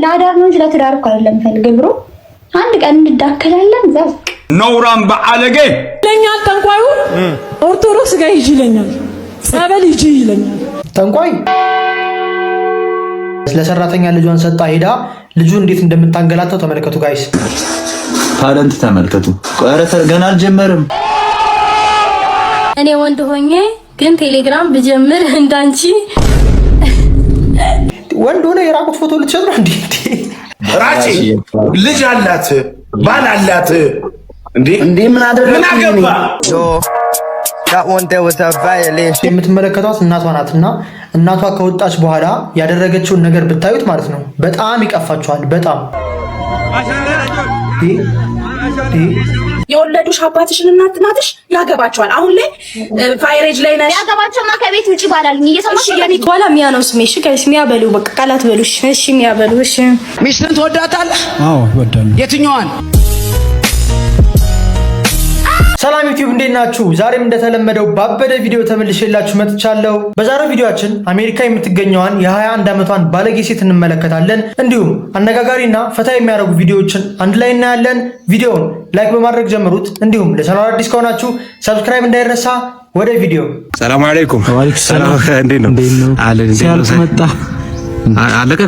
ለአዳር ነው እንጂ ለትዳር እኮ አይደለም ፈልገው ብሮ አንድ ቀን እንዳከላለን ዘፍ ኖራም በአለጌ ለኛ ጠንቋዩ ኦርቶዶክስ ጋር ሂጂ ይለኛል፣ ጸበል ሂጂ ይለኛል። ጠንቋይ ለሰራተኛ ልጇን ሰጣ ሄዳ ልጁ እንዴት እንደምታንገላታው ተመልከቱ ጋይስ። ታለንት ተመልከቱ። ቆረተ ገና አልጀመረም። እኔ ወንድ ሆኜ ግን ቴሌግራም ብጀምር እንዳንቺ ወንድ ሆነ የራቁት ፎቶ ልትሸጥ ነው እንዴ? ራጪ ልጅ አላት ባል አላት እንዴ ምን አገባ? የምትመለከቷት እናቷ ናትና እናቷ ከወጣች በኋላ ያደረገችውን ነገር ብታዩት ማለት ነው በጣም ይቀፋቸዋል። በጣም የወለዱሽ አባትሽን እናትሽ ያገባቸዋል። አሁን ላይ ፋይሬጅ ላይ ነሽ። ያገባቸውማ ከቤት ውጪ ባላልኝ እየሰማሽ ባላ ሚያ ነው ስሜ። እሺ ጋይስ ሚያ በሉ በቃ ቃላት በሉ። እሺ ሚያ በሉ። እሺ ሚስትን ትወዳታለህ? አዎ እወዳለሁ። የትኛዋን? ሰላም ዩቲዩብ እንዴት ናችሁ? ዛሬም እንደተለመደው ባበደ ቪዲዮ ተመልሼላችሁ መጥቻለሁ። በዛሬው ቪዲዮአችን አሜሪካ የምትገኘዋን የ21 ዓመቷን ባለጌ ሴት እንመለከታለን። እንዲሁም አነጋጋሪና ፈታ የሚያደርጉ ቪዲዮዎችን አንድ ላይ እናያለን። ቪዲዮውን ላይክ በማድረግ ጀምሩት። እንዲሁም ለቻናሉ አዲስ ከሆናችሁ ሰብስክራይብ እንዳይረሳ። ወደ ቪዲዮ። ሰላም አለይኩም። ሰላም እንዴት ነው? ሲያልቅ መጣ አለቀ።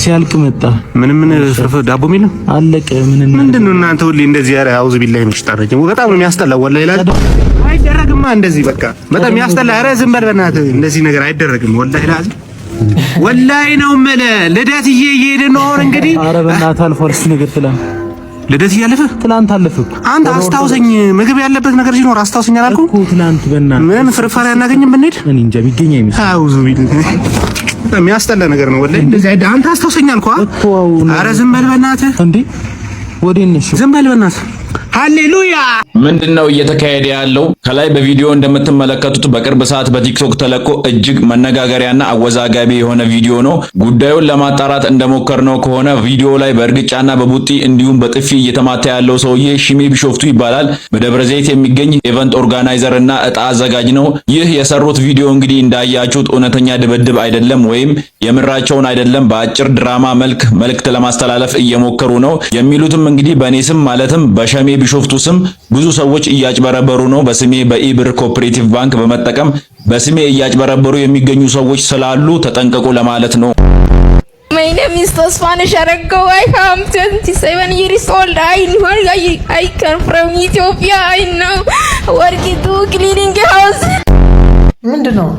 ሲያልቅ መጣ። ምን ፍርፍር ዳቦ ሚል ነው አለቀ። ምንድነው እናንተ ሁሌ እንደዚህ? ኧረ አውዝ ቢላሂ ምሽጣረጅ በጣም ነው የሚያስጠላው። ወላሂ አይደረግማ እንደዚህ በቃ በጣም የሚያስጠላ። ኧረ ዝም በል በእናትህ፣ እንደዚህ ነገር አይደረግም። ወላሂ ነው የምልህ። ልደትዬ እየሄድን ነው አሁን እንግዲህ። ኧረ በእናትህ አልፏል። እስኪ ነገር ትላንት ልደት እያለፈ ትላንት አለፈ እኮ። አንተ አስታውሰኝ፣ ምግብ ያለበት ነገር ሲኖር አስታውሰኝ አላልኩም እኮ ትላንት። በእናትህ ምን ፍርፋሪ አናገኝም ብንሄድ? እኔ እንጃ ቢገኝ አይመስልም። አውዙ ቢላሂ የሚያስጠላ ነገር ነው ወላሂ። እንደዚህ አይደል? አንተ አስታውሰኝ አልኩህ። ኧረ ዝም በል በእናትህ። እንዴ ወዴት ነሽ? ዝም በል በእናትህ። ሃሌሉያ። ምንድነው እየተካሄደ ያለው? ከላይ በቪዲዮ እንደምትመለከቱት በቅርብ ሰዓት በቲክቶክ ተለቆ እጅግ መነጋገሪያና አወዛጋቢ የሆነ ቪዲዮ ነው። ጉዳዩን ለማጣራት እንደሞከርነው ከሆነ ቪዲዮ ላይ በእርግጫና በቡጢ እንዲሁም በጥፊ እየተማታ ያለው ሰውዬ ሽሜ ቢሾፍቱ ይባላል። በደብረ ዘይት የሚገኝ ኢቨንት ኦርጋናይዘር እና እጣ አዘጋጅ ነው። ይህ የሰሩት ቪዲዮ እንግዲህ እንዳያችሁት እውነተኛ ድብድብ አይደለም፣ ወይም የምራቸውን አይደለም። በአጭር ድራማ መልእክት ለማስተላለፍ እየሞከሩ ነው። የሚሉትም እንግዲህ በኔ ስም ማለትም በሸሜ ቢሾፍቱ ስም ብዙ ሰዎች እያጭበረበሩ ነው። በስሜ በኢብር ኮኦፐሬቲቭ ባንክ በመጠቀም በስሜ እያጭበረበሩ የሚገኙ ሰዎች ስላሉ ተጠንቀቁ ለማለት ነው። My name is Tosfanish Araggo. I am 27 years old. I come from Ethiopia. I know working to cleaning a house. ምንድነው?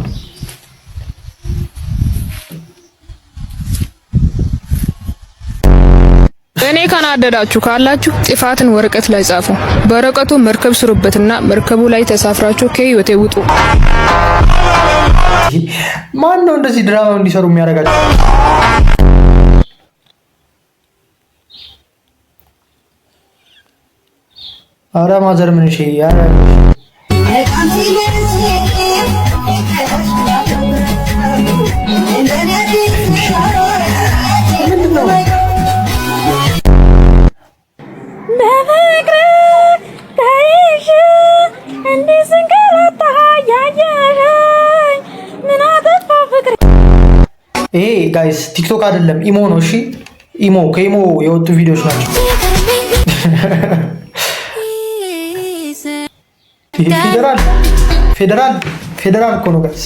እኔ ካናደዳችሁ ካላችሁ ጥፋትን ወረቀት ላይ ጻፉ። በወረቀቱ መርከብ ስሩበትና መርከቡ ላይ ተሳፍራችሁ ከህይወቴ ውጡ። ማን ነው እንደዚህ ድራማ እንዲሰሩ የሚያደርጋቸው? አረ ማዘር ምን እሺ ያረ ይሄ ጋይስ ቲክቶክ አይደለም ኢሞ ነው። እሺ ኢሞ ከኢሞ የወጡ ቪዲዮዎች ናቸው። ፌደራል እኮ ነው ጋይስ።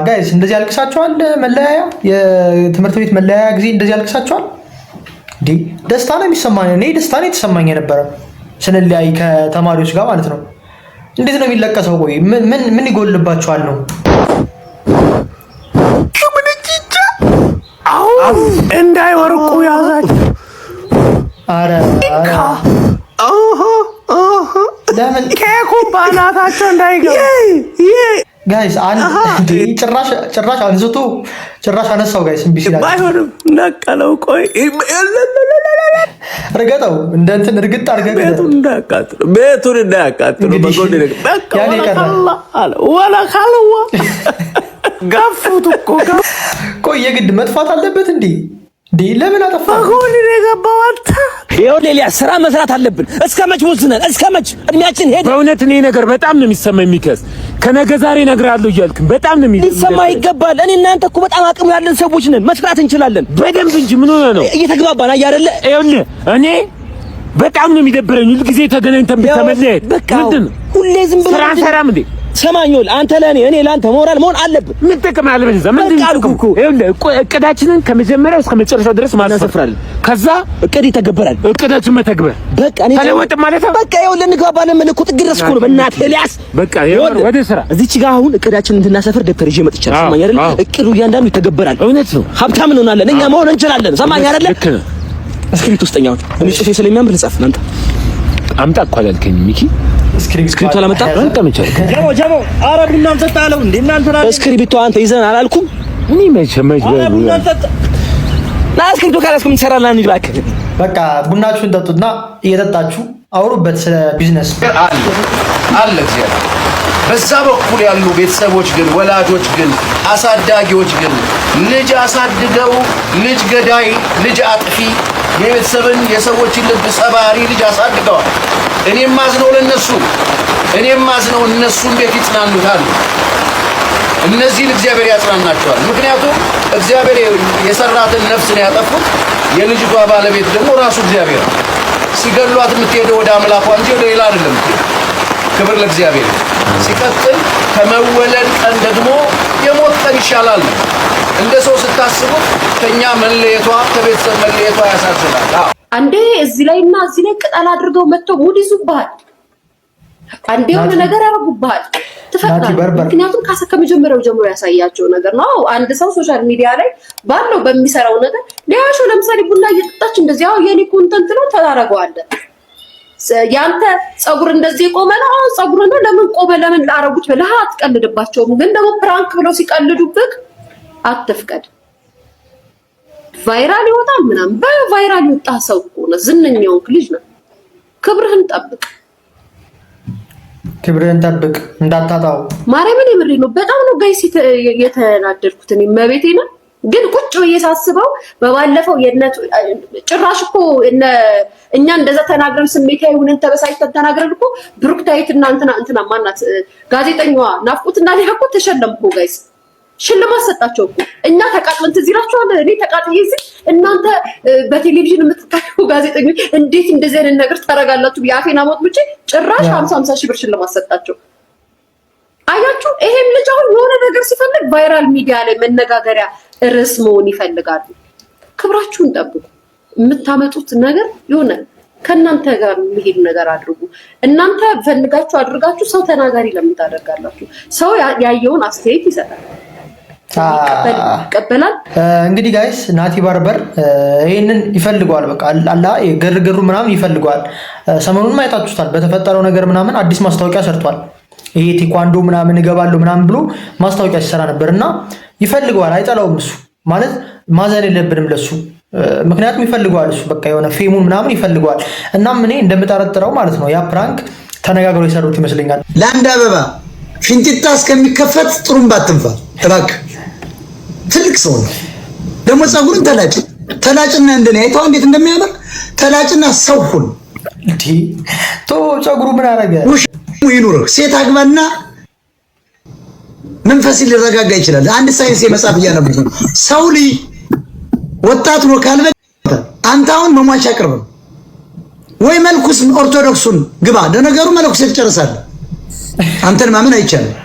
ጋይስ እንደዚህ ያልቅሳቸዋል። መለያያ የትምህርት ቤት መለያያ ጊዜ እንደዚህ ያልቅሳቸዋል። እንዴ ደስታ ነው የሚሰማኝ። እኔ ደስታ ነው የተሰማኝ የነበረ ስንለያይ ከተማሪዎች ጋር ማለት ነው። እንዴት ነው የሚለቀሰው? ቆይ ምን ይጎልባቸዋል ነው? እንዳይወርቁ ያዛቸው። አረ ለምን ከኩም ባናታቸው እንዳይገባ ጋይስ አንድ ጭራሽ አንስቶ ጭራሽ አነሳው ጋይስ። እምቢ ሲላል ባይሆንም ነቀለው። ቆይ እርገጠው እንደ እንትን እርግጥ አድርገህ ቤቱን እንዳያቃጥሉ በጎን በቃ ወላ ካልዋ ጋፉት እኮ። ቆይ የግድ መጥፋት አለበት እንዴ? ለምን አጠፋ አሁን የገባው አንተ ይኸውልህ ኤልያስ ስራ መስራት አለብን። እስከመች ወስነን እስከመች እድሜያችን ሄደ። በእውነት እኔ ነገር በጣም ነው የሚሰማኝ። የሚከስ ከነገ ዛሬ እነግርሃለሁ እያልክ በጣም ነው የሚሰማ ይገባል። እኔ እናንተ እኮ በጣም አቅሙ ያለን ሰዎች ነን። መስራት እንችላለን በደንብ እንጂ ምን ሆነ ነው እየተግባባን አይደለ? ይኸውልህ እኔ በጣም ነው የሚደብረኝ ሁሉ ጊዜ ተገናኝተን ብትመለየት ምንድን ነው ሁሌ ዝም ብለህ ስራ ሰራም እንዴ? ሰማኞል አንተ ለኔ እኔ ላንተ ሞራል መሆን አለብን። ምን ጥቅም አለ በዚህ ዘመን? ይኸውልህ እቅዳችንን ከመጀመሪያው እስከ መጨረሻው ድረስ ማናሰፍራለን። ከዛ እቅድ ይተገበራል። እቅዳችን መተግበር በቃ እኔ ተለወጥ ማለት ነው። በቃ ይኸውልህ እንግባባለን። ምን እኮ ጥግ ድረስ እኮ ነው በእናትህ ኤልያስ። በቃ ይኸውልህ ወደ ስራ እዚች ጋር አሁን እቅዳችንን እንድናሰፍር ደብተር ይዤ መጥቻለሁ። ሰማኝ አይደል? እቅዱ እያንዳንዱ ይተገበራል። እውነት ነው። ሀብታም እንሆናለን። እኛ መሆን እንችላለን። ሰማኝ አይደል? እስክሪፕት ውስጠኛው እኔ ጽፌ ስለሚያምር ልጻፍ። እናንተ አምጣ እኮ አላልከኝም ሚኪ? እስክሪፕቶ አላመጣ አንተ መቻል ጀቦ አረብና አንተታለው እንዴ እናንተ እስክሪፕቶ አንተ ይዘን አላልኩም እኔ መቼም አረብና አንተ እስክሪፕቶ ካላስኩም እንሰራለን እንዴ ባክ። በቃ ቡናችሁን ጠጡና እየጠጣችሁ አውሩበት ስለ ቢዝነስ አለ እግዚአብሔር። በዛ በኩል ያሉ ቤተሰቦች ግን ወላጆች ግን አሳዳጊዎች ግን ልጅ አሳድገው ልጅ ገዳይ ልጅ አጥፊ የቤተሰብን የሰዎችን ልብ ሰባሪ ልጅ አሳድገዋል። እኔም ማዝነው ለነሱ እኔም ማዝነው እነሱ እንዴት ይጽናኑታል? እነዚህን እግዚአብሔር ያጽናናቸዋል። ምክንያቱም እግዚአብሔር የሰራትን ነፍስ ነው ያጠፉት። የልጅቷ ባለቤት ደግሞ ራሱ እግዚአብሔር ሲገሏት የምትሄደው ወደ አምላኳ እንጂ ወደ ሌላ አይደለም። ክብር ለእግዚአብሔር። ሲቀጥል ከመወለድ ቀን ደግሞ የሞት ቀን ይሻላል። እንደ ሰው ስታስቡት ከኛ መለየቷ ከቤተሰብ መለየቷ ያሳዝናል። አንዴ እዚህ ላይና እዚህ ላይ ቅጠል አድርገው መጥተው ሙድ ይዙብሃል። አንዴ የሆነ ነገር ያረጉብሃል። ትፈቅዳለህ። ምክንያቱም ከመጀመሪያው ጀምሮ ያሳያቸው ነገር ነው። አንድ ሰው ሶሻል ሚዲያ ላይ ባለው በሚሰራው ነገር ሊያሾ ለምሳሌ ቡና እየጠጣች እንደዚህ ያው የኔ ኮንተንት ነው ታደርገዋለህ። ያንተ ጸጉር እንደዚህ ቆመ ነው ጸጉር ነው ለምን ቆመ ለምን ላረጉት ብለህ አትቀልድባቸውም። ግን ደግሞ ፕራንክ ብለው ሲቀልዱብህ አትፍቀድ። ቫይራል ይወጣል ምናምን በቫይራል ይወጣ ሰው ሆነ ዝነኛው ልጅ ነው። ክብርህን ጠብቅ፣ ክብርህን ጠብቅ እንዳታጣው። ማርያምን የምሬ ነው። በጣም ነው ጋይስ የተናደድኩት እኔ መቤቴ ነው። ግን ቁጭ ብዬ ሳስበው በባለፈው ጭራሽ እኮ እኛ እንደዛ ተናግረን ስሜታዊ ሆነን ተበሳጭተን ተናግረን እኮ ብሩክታይትና እንትና ማናት ጋዜጠኛዋ ናፍቆትና ሊያቆ ተሸለምኩ ጋይስ። ሽልማት ሰጣቸው እኮ እኛ ተቃጥለን ትዝ ይላችኋል። እኔ ተቃጥዬ እዚህ እናንተ በቴሌቪዥን የምትታዩ ጋዜጠኞች እንዴት እንደዚህ አይነት ነገር ታረጋላችሁ? ያፌና ሞት ብቻ ጭራሽ 50 ሺህ ብር ሽልማት ሰጣቸው። አያችሁ፣ ይሄም ልጅ አሁን የሆነ ነገር ሲፈልግ ቫይራል ሚዲያ ላይ መነጋገሪያ ርዕስ መሆን ይፈልጋሉ። ክብራችሁን ጠብቁ። የምታመጡት ነገር የሆነ ከእናንተ ጋር የሚሄድ ነገር አድርጉ። እናንተ ፈልጋችሁ አድርጋችሁ ሰው ተናጋሪ ለምን ታደርጋላችሁ? ሰው ያየውን አስተያየት ይሰጣል፣ ይቀበላል። እንግዲህ ጋይስ ናቲ ባርበር ይሄንን ይፈልገዋል። በቃ አላ ግርግሩ ምናምን ይፈልገዋል። ሰሞኑን ማየታችሁታል። በተፈጠረው ነገር ምናምን አዲስ ማስታወቂያ ሰርቷል። ይሄ ቴኳንዶ ምናምን እገባለሁ ምናምን ብሎ ማስታወቂያ ሲሰራ ነበርና ይፈልገዋል። አይጠላውም። እሱ ማለት ማዘን የለብንም ለሱ፣ ምክንያቱም ይፈልገዋል። እሱ በቃ የሆነ ፌሙን ምናምን ይፈልገዋል። እናም እኔ እንደምጠረጥረው ማለት ነው ያ ፕራንክ ተነጋግረው የሰሩት ይመስለኛል። ለአንድ አበባ ፊንጢጣ እስከሚከፈት ጥሩምባ አትንፋ እባክህ። ትልቅ ሰው ነው ደግሞ ፀጉርን ተላጭና እንደኔ አይተው እንዴት እንደሚያምር ተላጭና ሰው ሁን እንዴ ቶ ፀጉሩ ምን አረገ? ይኑርህ ሴት አግባና መንፈስ ሊረጋጋ ይችላል። አንድ ሳይንስ የመጻፍ እያነበብኩ ነው። ሰው ልጅ ወጣት ነው ካልበ አንተ አሁን መሟቻ ቅርብ ወይ መልኩስ ኦርቶዶክሱን ግባ። ለነገሩ መልኩስ ይጨርሳል። አንተን ማመን አይቻልም።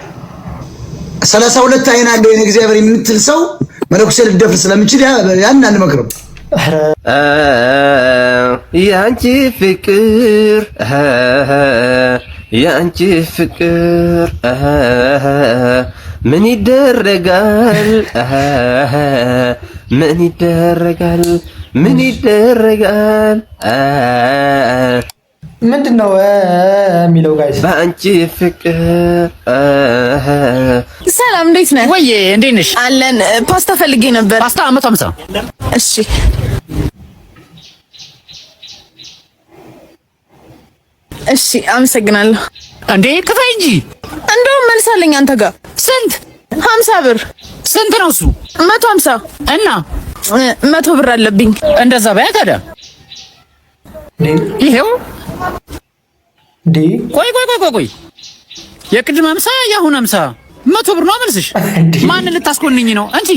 32 አይን አለው የኔ እግዚአብሔር የምትል ሰው መልኩስ ልደፍር ስለምችል ያን አንመክርም። ያንቺ ፍቅር ያንቺ ፍቅር ምን ይደረጋል ምን ይደረጋል ምን ይደረጋል ምንድነው የሚለው ጋይስ? በአንቺ ፍቅር። ሰላም እንዴት ነህ? ወይ እንዴት ነሽ? አለን። ፓስታ ፈልጌ ነበር። ፓስታ 150። እሺ እሺ፣ አመሰግናለሁ። እንዴ ክፈይ እንጂ እንደውም መልሳለኝ አንተ ጋር። ስንት? 50 ብር። ስንት ነው እሱ? 150 እና 100 ብር አለብኝ። እንደዛ በያ ታዲያ ይሄው ቆይ የቅድም 50 ያሁን 50 100 ብር ነው መልስሽ። ማን ልታስኮንኝ ነው እንጂ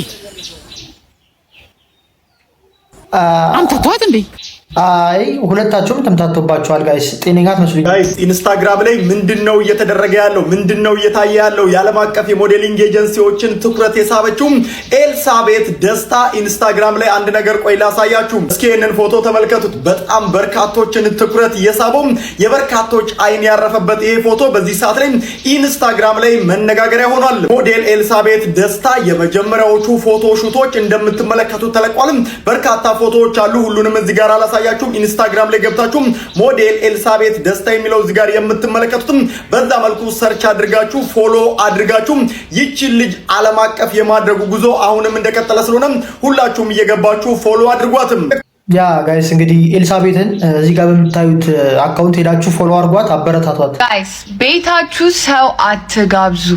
አንተ ተዋት እንዴ? አይ ሁለታችሁም ተምታቶባችኋል ጋይስ። ጤነኛ አትመስሉኝ ጋይስ። ኢንስታግራም ላይ ምንድነው እየተደረገ ያለው? ምንድነው እየታየ ያለው? የዓለም አቀፍ የሞዴሊንግ ኤጀንሲዎችን ትኩረት የሳበችው ኤልሳቤት ደስታ ኢንስታግራም ላይ አንድ ነገር ቆይ ላሳያችሁ። እስኪ ይሄንን ፎቶ ተመልከቱት። በጣም በርካቶችን ትኩረት የሳበው የበርካቶች አይን ያረፈበት ይሄ ፎቶ በዚህ ሰዓት ላይ ኢንስታግራም ላይ መነጋገሪያ ሆኗል። ሞዴል ኤልሳቤት ደስታ የመጀመሪያዎቹ ፎቶ ሹቶች እንደምትመለከቱት ተለቋል። በርካታ ፎቶዎች አሉ። ሁሉንም እዚህ ጋር አላሳያችሁም። ኢንስታግራም ላይ ገብታችሁ ሞዴል ኤልሳቤት ደስታ የሚለው እዚህ ጋር የምትመለከቱትም በዛ መልኩ ሰርች አድርጋችሁ ፎሎ አድርጋችሁ ይቺን ልጅ ዓለም አቀፍ የማድረጉ ጉዞ አሁንም እንደቀጠለ ስለሆነ ሁላችሁም እየገባችሁ ፎሎ አድርጓትም። ያ ጋይስ እንግዲህ ኤልሳቤትን እዚህ ጋር በምታዩት አካውንት ሄዳችሁ ፎሎ አድርጓት፣ አበረታቷት። ጋይስ ቤታችሁ ሰው አትጋብዙ።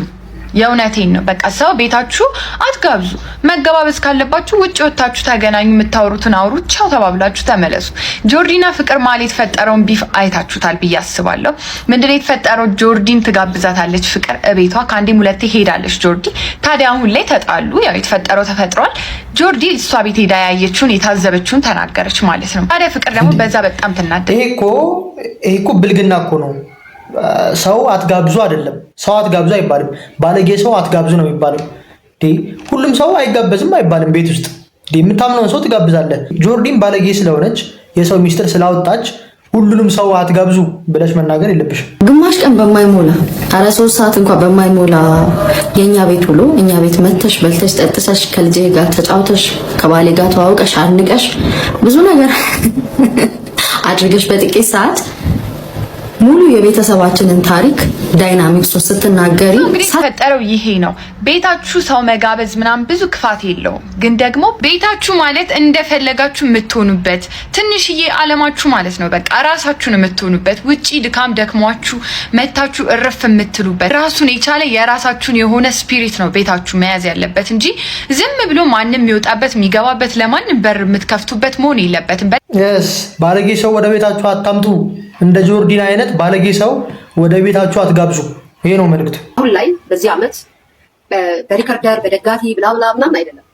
የእውነቴን ነው። በቃ ሰው ቤታችሁ አትጋብዙ። መገባበዝ ካለባችሁ ውጭ ወጣችሁ ተገናኙ። የምታወሩትን አውሩ፣ ቻው ተባብላችሁ ተመለሱ። ጆርዲና ፍቅር ማለት የተፈጠረውን ቢፍ አይታችሁታል ብዬ አስባለሁ። ምንድነው የተፈጠረው? ጆርዲን ትጋብዛታለች ፍቅር እቤቷ። ከአንዴም ሁለቴ ሄዳለች ጆርዲ። ታዲያ አሁን ላይ ተጣሉ። ያው የተፈጠረው ተፈጥሯል። ጆርዲ እሷ ቤት ሄዳ ያየችውን የታዘበችውን ተናገረች ማለት ነው። ታዲያ ፍቅር ደግሞ በዛ በጣም ትናደድ። ይሄ እኮ ብልግና እኮ ነው። ሰው አትጋብዙ አይደለም። ሰው አትጋብዙ አይባልም። ባለጌ ሰው አትጋብዙ ነው የሚባለው። ሁሉም ሰው አይጋበዝም አይባልም። ቤት ውስጥ የምታምነውን ሰው ትጋብዛለህ። ጆርዲን ባለጌ ስለሆነች የሰው ሚስጥር ስላወጣች ሁሉንም ሰው አትጋብዙ ብለሽ መናገር የለብሽም። ግማሽ ቀን በማይሞላ 3 ሰዓት እንኳን በማይሞላ የኛ ቤት ውሎ እኛ ቤት መተሽ በልተሽ ጠጥተሽ ከልጄ ጋር ተጫውተሽ ከባሌ ጋር ተዋውቀሽ አድንቀሽ ብዙ ነገር አድርገሽ በጥቂት ሰዓት ሙሉ የቤተሰባችንን ታሪክ ዳይናሚክስ ስትናገሪ እንግዲህ ተፈጠረው ይሄ ነው። ቤታችሁ ሰው መጋበዝ ምናምን ብዙ ክፋት የለውም፣ ግን ደግሞ ቤታችሁ ማለት እንደፈለጋችሁ የምትሆኑበት ትንሽዬ ዓለማችሁ ማለት ነው። በቃ ራሳችሁን የምትሆኑበት ውጪ ድካም ደክሟችሁ መታችሁ እረፍ የምትሉበት ራሱን የቻለ የራሳችሁን የሆነ ስፒሪት ነው ቤታችሁ መያዝ ያለበት እንጂ ዝም ብሎ ማንም የሚወጣበት የሚገባበት ለማንም በር የምትከፍቱበት መሆን የለበትም። ባለጌ ሰው ወደ ቤታችሁ አታምጡ። እንደ ጆርዲን አይነት ባለጌ ሰው ወደ ቤታችሁ አትጋብዙ። ይሄ ነው መልእክቱ። አሁን ላይ በዚህ ዓመት በሪከርደር በደጋፊ ብላብላ ምናምን አይደለም።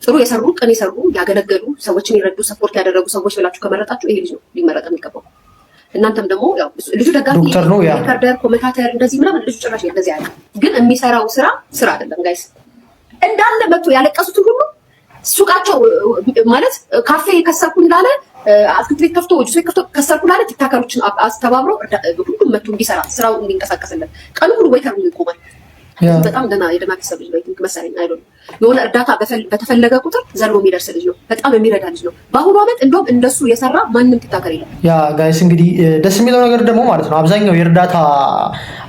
ጥሩ የሰሩ ቀን የሰሩ ያገለገሉ ሰዎችን የረዱ ሰፖርት ያደረጉ ሰዎች ብላችሁ ከመረጣችሁ ይሄ ልጅ ነው ሊመረጥ የሚገባው። እናንተም ደግሞ ያው ልጁ ደጋፊ ሪከርደር ኮሜንታተር እንደዚህ ምናምን ልጁ ጭራሽ እንደዚህ አይደለም። ግን የሚሰራው ስራ አይደለም ጋይስ። እንዳለ መጥቶ ያለቀሱትን ሁሉ ሱቃቸው ማለት ካፌ ከሰርኩ እንዳለ አትክልት ቤት ከፍቶ ጁስ ቤት ከፍቶ ከሰርኩ እንዳለ ቲክታከሮችን አስተባብሮ ሁሉም መጥቶ እንዲሰራ ስራው እንዲንቀሳቀስልን ቀኑ ሁሉ ወይተር ይቆማል። በጣም የደና ቤተሰብ ልጅ ነው መሰለኝ። አይደለም የሆነ እርዳታ በተፈለገ ቁጥር ዘሎ የሚደርስ ልጅ ነው። በጣም የሚረዳ ልጅ ነው። በአሁኑ ዓመት እንደውም እንደሱ የሰራ ማንም ቲክታከር የለም። ያ ጋይስ እንግዲህ ደስ የሚለው ነገር ደግሞ ማለት ነው አብዛኛው የእርዳታ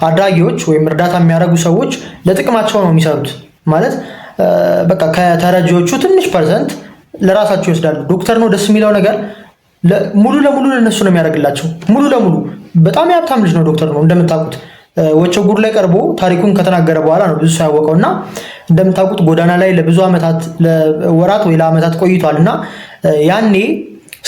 አድራጊዎች ወይም እርዳታ የሚያደርጉ ሰዎች ለጥቅማቸው ነው የሚሰሩት ማለት በቃ ከተረጂዎቹ ትንሽ ፐርሰንት ለራሳቸው ይወስዳሉ። ዶክተር ነው ደስ የሚለው ነገር ሙሉ ለሙሉ ለነሱ ነው የሚያደርግላቸው። ሙሉ ለሙሉ በጣም የሀብታም ልጅ ነው። ዶክተር ነው እንደምታውቁት ወቸው ጉድ ላይ ቀርቦ ታሪኩን ከተናገረ በኋላ ነው ብዙ ሰው ያወቀው እና እንደምታውቁት ጎዳና ላይ ለብዙ ዓመታት ለወራት ወይ ለዓመታት ቆይቷል እና ያኔ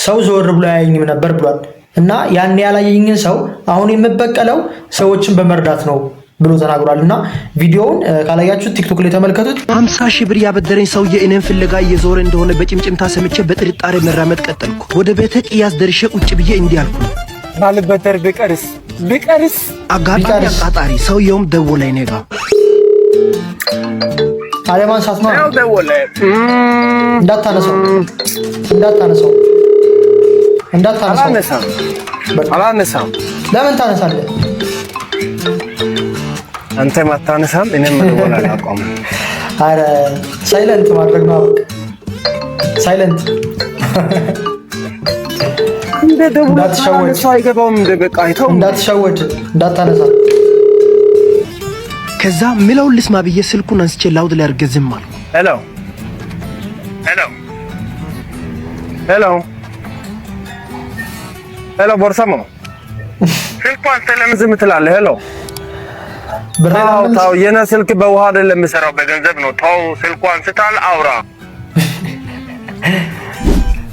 ሰው ዘወር ብሎ ያየኝም ነበር ብሏል እና ያኔ ያላየኝን ሰው አሁን የምበቀለው ሰዎችን በመርዳት ነው ብሎ ተናግሯል እና ቪዲዮውን ካላያችሁት ቲክቶክ ላይ ተመልከቱት። 50 ሺህ ብር ያበደረኝ ሰውዬ እኔን ፍለጋ እየዞረ እንደሆነ በጭምጭምታ ሰምቼ በጥርጣሬ መራመድ ቀጠልኩ። ወደ ቤተ ቅያስ ደርሼ ቁጭ ብዬ እንዲህ አልኩ፣ ባልበደር ብቀርስ አጋጣሪ ሰውየውም ደወለ እኔ ጋር አለማን ሳትማ ደወለ። እንዳታነሳው አላነሳም። ለምን ታነሳለህ? አንተ ማታነሳም እኔም መደወል አላቆምም። አረ ሳይለንት ማድረግ ነው። ሳይለንት እንደ ደውል ሰው አይገባውም። እንደ በቃ አይተው እንዳትሸወድ እንዳታነሳ። ከዛ ምለውን ልስማ ብዬ ስልኩን አንስቼ ላውድ ላይ አድርጌ ዝም አልኩ። ሄሎ ቦርሳሞ ስልኳን ለምን ዝም ትላለህ? ሄሎ ታው የኔ ስልክ በውሃ አይደለም የሚሰራው በገንዘብ ነው። ታው ስልኳን ስታል አውራ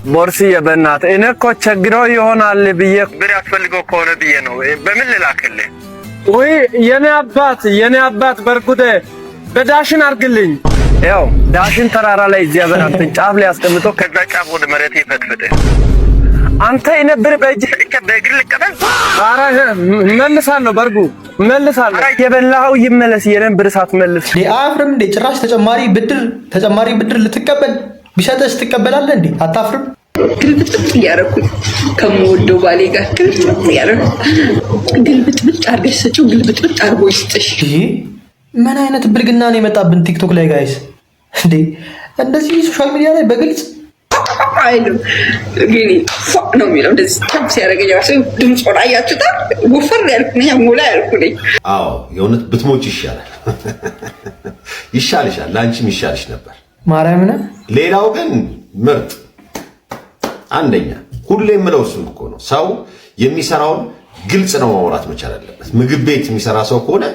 ቦርስዬ በእናትህ እኔ እኮ ቸግረው ይሆናል ብዬ ብር ያስፈልገው ከሆነ ብዬ ነው። በምን ልላክልህ? ወይ የኔ አባት በርኩቴ በዳሽን አርግልኝ። ያው ዳሽን ተራራ ላይ እዚያ በራትን ጫፍ ላይ አስቀምጦ ከዛ ጫፍ ወደ መሬት ይፈትፍት። አንተ ይነብር በእጅ በእግር ልቀበል። ኧረ መልሳለሁ በርጉ መልሳለሁ። ኧረ የበላኸው ይመለስ። የነብር ሳትመልስ አፍርም እንዴ? ጭራሽ ተጨማሪ ብድር ልትቀበል ቢሰጥስ ትቀበላለህ እንዴ? አታፍርም? ግልብጥብጥ እያደረኩኝ ከምወደው ባሌ ጋር ግልብጥብጥ አድርገሽ ስጪው፣ ግልብጥብጥ አድርጎ ይስጥሽ። ምን አይነት ብልግና ነው የመጣብን ቲክቶክ ላይ ጋይስ? እንዴ እንደዚህ ሶሻል ሚዲያ ላይ በግልጽ አይደለም ግን ነው የሚለው። እንደዚህ ታፕስ ያደረገኝ ራሱ ድምጽ ሆነ አያችሁታ። ወፈር ያልኩኝ ሞላ ያልኩኝ። አዎ የእውነት ብትሞች ይሻላል። ይሻልሻል፣ ላንቺም ይሻልሽ ነበር ማርያምን። ሌላው ግን ምርጥ አንደኛ ሁሌ የምለው እሱን እኮ ነው። ሰው የሚሰራውን ግልጽ ነው ማውራት መቻል አለበት። ምግብ ቤት የሚሰራ ሰው ከሆነ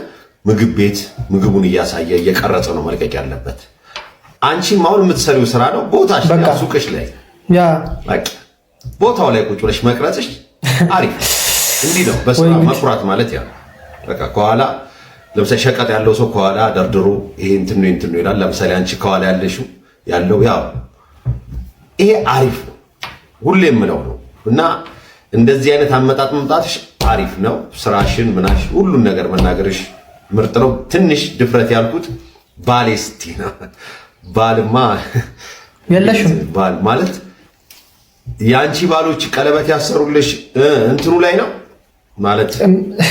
ምግብ ቤት ምግቡን እያሳየ እየቀረጸ ነው መልቀቅ ያለበት። አንቺም አሁን የምትሰሪው ስራ ነው ቦታሽ ላይ ሱቅሽ ላይ በቃ ቦታው ላይ ቁጭ ብለሽ መቅረጽሽ አሪፍ። እንዲህ ነው በስራ መኩራት ማለት ያ በቃ ከኋላ ለምሳሌ ሸቀጥ ያለው ሰው ከኋላ ደርድሮ ይሄ እንትን ነው ይላል። ለምሳሌ አንቺ ከኋላ ያለው ያው ይሄ አሪፍ ነው ሁሌ የምለው ነው። እና እንደዚህ አይነት አመጣጥ መምጣትሽ አሪፍ ነው። ስራሽን ምናሽ ሁሉን ነገር መናገርሽ ምርጥ ነው። ትንሽ ድፍረት ያልኩት ባሌስቲ ነው። ባልማ የለሽም። ባል ማለት ያንቺ ባሎች ቀለበት ያሰሩልሽ እንትኑ ላይ ነው ማለት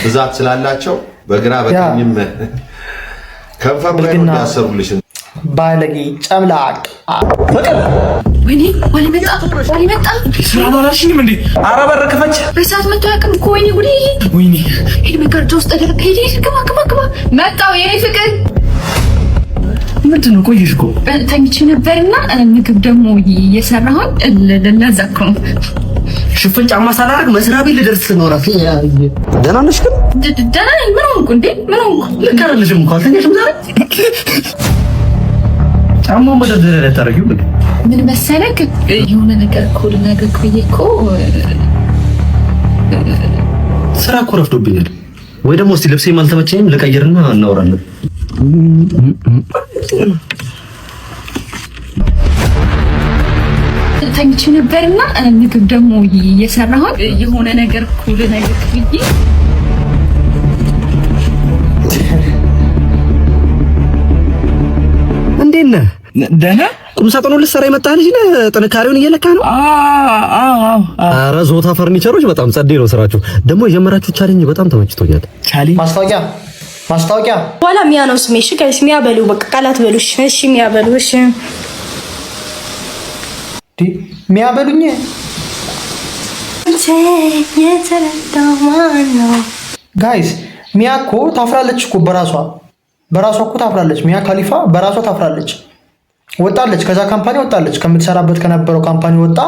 ብዛት ስላላቸው በግራ በቀኝም ከንፈር ላይ ነው ያሰሩልሽ። ባለጌ ጨምላቅ ወይኔ ወልመጣ ስራውን አላልሽኝም እንዴ? ኧረ በር ክፈች። በሰዓት መጥቶ ያቅም እኮ ወይኔ ጉዴ። ወይኔ ሄድ መጋረጃ ውስጥ አደረገ። ሄድ ግባ መጣው የኔ ፍቅር። ምንድን ነው ቆይሽ እኮ ተኝቼ ነበርና ምግብ ደግሞ እየሰራሁኝ ለዛ እኮ ነው። ሽፍን ጫማ ሳላደርግ መስሪያ ቤት ልደርስ ነው። ራሴ ደህና ነሽ ግን? ደህና ነኝ። ምን ሆንኩ እንዴ? ምን ሆንኩ? ልክ አይደለሽም እኮ አልተኛሽም ዛሬ። ጫማውን መደርደሪያ ላይ ታደርጊው ግን ምን መሰለህ የሆነ ነገር እኮ ልነግርህ ብዬ እኮ ስራ እኮ ረፍዶብኛል። ወይ ደግሞ እስቲ ልብሴም አልተመቸኝም ልቀይርና እናወራለን። ተኝቼ ነበርና ምግብ ደግሞ እየሰራሁኝ የሆነ ነገር እኮ ልነግርህ ብዬ እንዴት ነህ? ደህና። ቁም ሳጥኑን ልትሰራ የመጣህ ልጅ ነህ? ጥንካሬውን እየለካ ነው? አዎ። ኧረ ዞታ ፈርኒቸሮች በጣም ጸዴ ነው ስራችሁ። ደግሞ የጀመራችሁ ቻሌንጅ በጣም ተመችቶኛል። ቻሌንጅ ማስታወቂያ በኋላ ሚያ ነው ስሜ። እሺ ጋይስ ሚያ በሉ፣ በቃ ቃላት በሉ። እሺ ሚያ በሉ። እሺ ሚያ በሉኝ። ጋይስ ሚያ እኮ ታፍራለች እኮ በራሷ እኮ ታፍራለች። ሚያ ካሊፋ በራሷ ታፍራለች። ወጣለች፣ ከዛ ካምፓኒ ወጣለች፣ ከምትሰራበት ከነበረው ካምፓኒ ወጣ።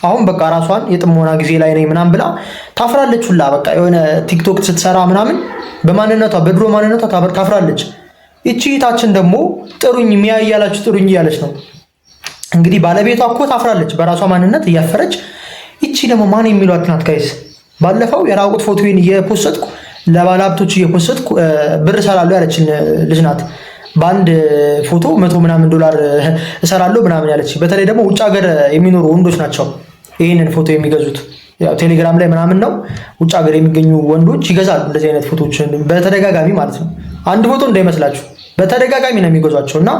አሁን በቃ ራሷን የጥሞና ጊዜ ላይ ነኝ ምናምን ብላ ታፍራለች ሁላ። በቃ የሆነ ቲክቶክ ስትሰራ ምናምን በማንነቷ በድሮ ማንነቷ ታፍራለች። እቺ ታችን ደግሞ ጥሩኝ ሚያ እያላችሁ ጥሩኝ እያለች ነው እንግዲህ። ባለቤቷ እኮ ታፍራለች በራሷ ማንነት እያፈረች። እቺ ደግሞ ማን የሚሏት ናት ጋይስ? ባለፈው የራቁት ፎቶዬን እየፖስትኩ ለባለሀብቶች እየፖስትኩ ብር እሰራለሁ ያለችን ልጅ ናት። በአንድ ፎቶ 100 ምናምን ዶላር እሰራለሁ ምናምን ያለች። በተለይ ደግሞ ውጭ ሀገር የሚኖሩ ወንዶች ናቸው ይህንን ፎቶ የሚገዙት። ያው ቴሌግራም ላይ ምናምን ነው። ውጭ ሀገር የሚገኙ ወንዶች ይገዛሉ እንደዚህ አይነት ፎቶዎችን በተደጋጋሚ ማለት ነው። አንድ ፎቶ እንዳይመስላችሁ በተደጋጋሚ ነው የሚገዟቸው። እና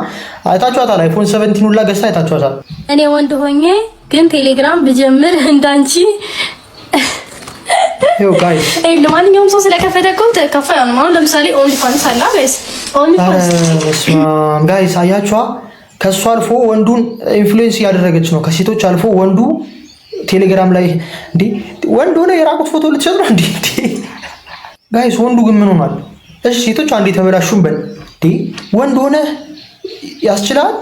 አይታችኋታል። አይፎን 17 ሁላ ገዝታ አይታችኋታል። እኔ ወንድ ሆኜ ግን ቴሌግራም ብጀምር እንዳንቺ ይኸው ጋይስ ለማንኛውም ሰው ስለከፈተ እኮ ተከፋይ ነው። ለምሳሌ ኦንሊ ፋንስ አላ ጋይስ አያችኋ። ከእሱ አልፎ ወንዱን ኢንፍሉዌንስ እያደረገች ነው። ከሴቶች አልፎ ወንዱ ቴሌግራም ላይ እንዴ ወንድ ሆነ የራቁት ፎቶ ልትሸጥ ነው እንዴ? ጋይስ ወንዱ ግን ምን ሆኗል? እሺ ሴቶች አንዴ ተበላሹም በል እንዴ ወንድ ሆነ ያስችላል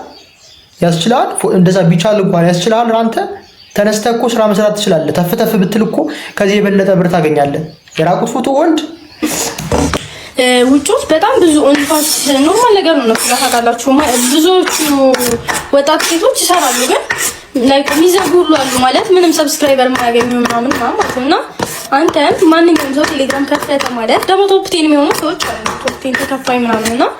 እንደዛ ቢቻል እንኳን ያስችላል። አንተ ተነስተህ እኮ ስራ መስራት ትችላለህ። ተፍተፍ ብትል እኮ ከዚህ የበለጠ ብር ታገኛለህ። የራቁት ፎቶ ወንድ ውጮች በጣም ብዙ ኦንሊፋንስ ኖርማል ነገር ነው። ታውቃላችሁ ብዙዎቹ ወጣት ሴቶች ይሰራሉ። ግን ላይክ የሚዘጉ ሁሉ አሉ ማለት ምንም ሰብስክራይበር ማያገኙ ምናምን ማለት ነውና አንተም ማንኛውም ሰው ቴሌግራም ከፈተ ማለት ደግሞ ቶፕ 10 የሚሆኑ ሰዎች አሉ ቶፕ 10 ተከፋይ ምናምን ነው።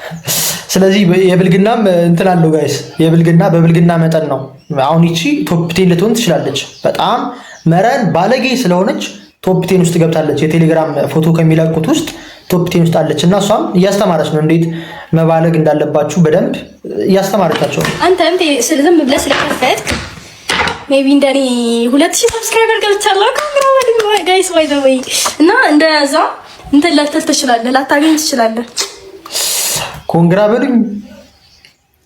ስለዚህ የብልግናም እንትን አለው ጋይስ የብልግና በብልግና መጠን ነው። አሁን እቺ ቶፕ 10 ልትሆን ትችላለች በጣም መረን ባለጌ ስለሆነች ቶፕ 10 ውስጥ ገብታለች። የቴሌግራም ፎቶ ከሚለቁት ውስጥ ቶፕ 10 ውስጥ አለች እና እሷም እያስተማረች ነው እንዴት መባለግ እንዳለባችሁ በደንብ እያስተማረቻቸው። አንተም ዝም ብለህ ስለከፈትክ ሜቢ እንደኔ 2000 ሰብስክራይበር ገብቻለሁ ካሜራ ጋይስ ባይ ዘ ዌይ እና እንደዛ እንትን ላተል ትችላለህ ላታገኝ ትችላለህ። ኮንግራ በሉኝ